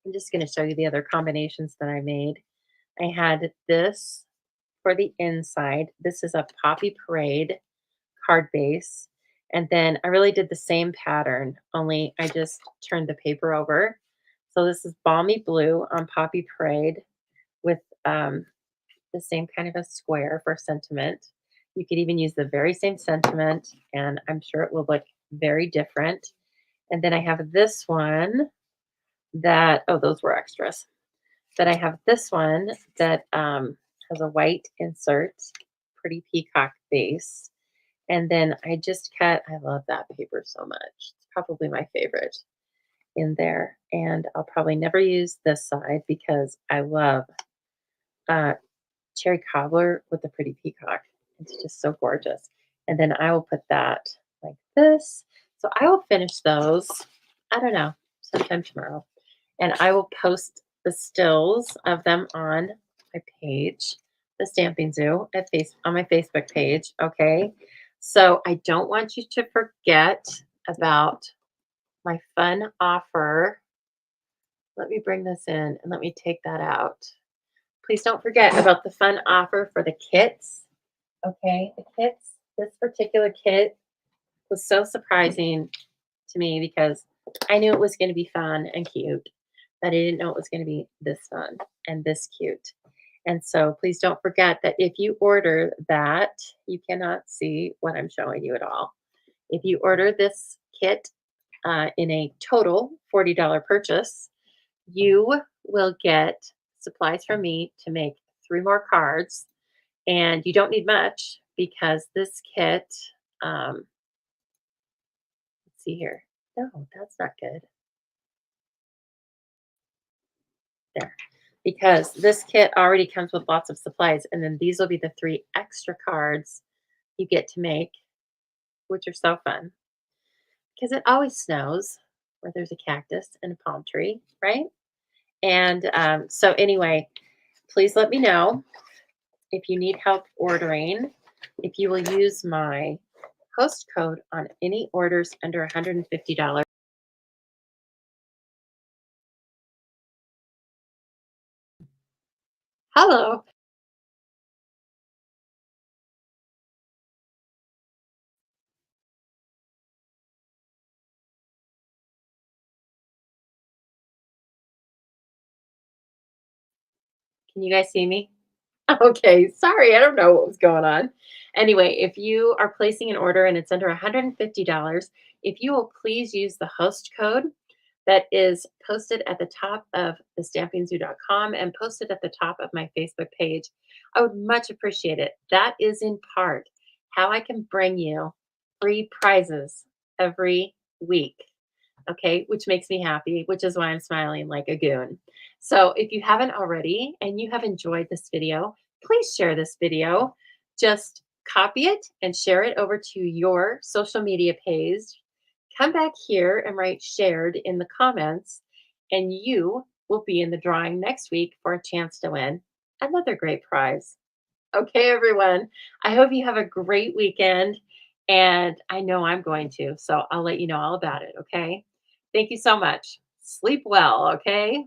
I'm just going to show you the other combinations that I made. I had this for the inside. This is a Poppy Parade card base. And then I really did the same pattern, only I just turned the paper over. So this is Balmy Blue on Poppy Parade with the same kind of a square for sentiment. You could even use the very same sentiment, and I'm sure it will look very different. And then I have this one that, oh, those were extras. But I have this one that has a white insert, pretty peacock base. And then I just cut, I love that paper so much. It's probably my favorite in there. And I'll probably never use this side because I love uh, cherry cobbler with the pretty peacock. It's just so gorgeous. And then I will put that like this. So I will finish those, I don't know, sometime tomorrow. And I will post the stills of them on my page, the Stamping Zoo on my Facebook page. Okay. So I don't want you to forget about my fun offer. Let me bring this in and let me take that out. Please don't forget about the fun offer for the kits. Okay, the kits, this particular kit was so surprising to me because I knew it was going to be fun and cute, but I didn't know it was going to be this fun and this cute. And so please don't forget that if you order that, you cannot see what I'm showing you at all. If you order this kit in a total $40 purchase, you will get supplies from me to make 3 more cards. And you don't need much because this kit, um, let's see here. No, that's not good. There. Because this kit already comes with lots of supplies, and then these will be the 3 extra cards you get to make, which are so fun. Because it always snows where there's a cactus and a palm tree, right? And so anyway, please let me know if you need help ordering. If you will use my host code on any orders under $150. Hello. Can you guys see me? Okay, sorry, I don't know what was going on. Anyway, if you are placing an order and it's under $150, if you will please use the host code that is posted at the top of the stampingzoo.com and posted at the top of my Facebook page, I would much appreciate it. That is in part how I can bring you free prizes every week. Okay, which makes me happy, which is why I'm smiling like a goon. So if you haven't already and you have enjoyed this video, please share this video. Just copy it and share it over to your social media page. Come back here and write shared in the comments, and you will be in the drawing next week for a chance to win another great prize. Okay, everyone. I hope you have a great weekend, and I know I'm going to, so I'll let you know all about it. Okay. Thank you so much. Sleep well. Okay.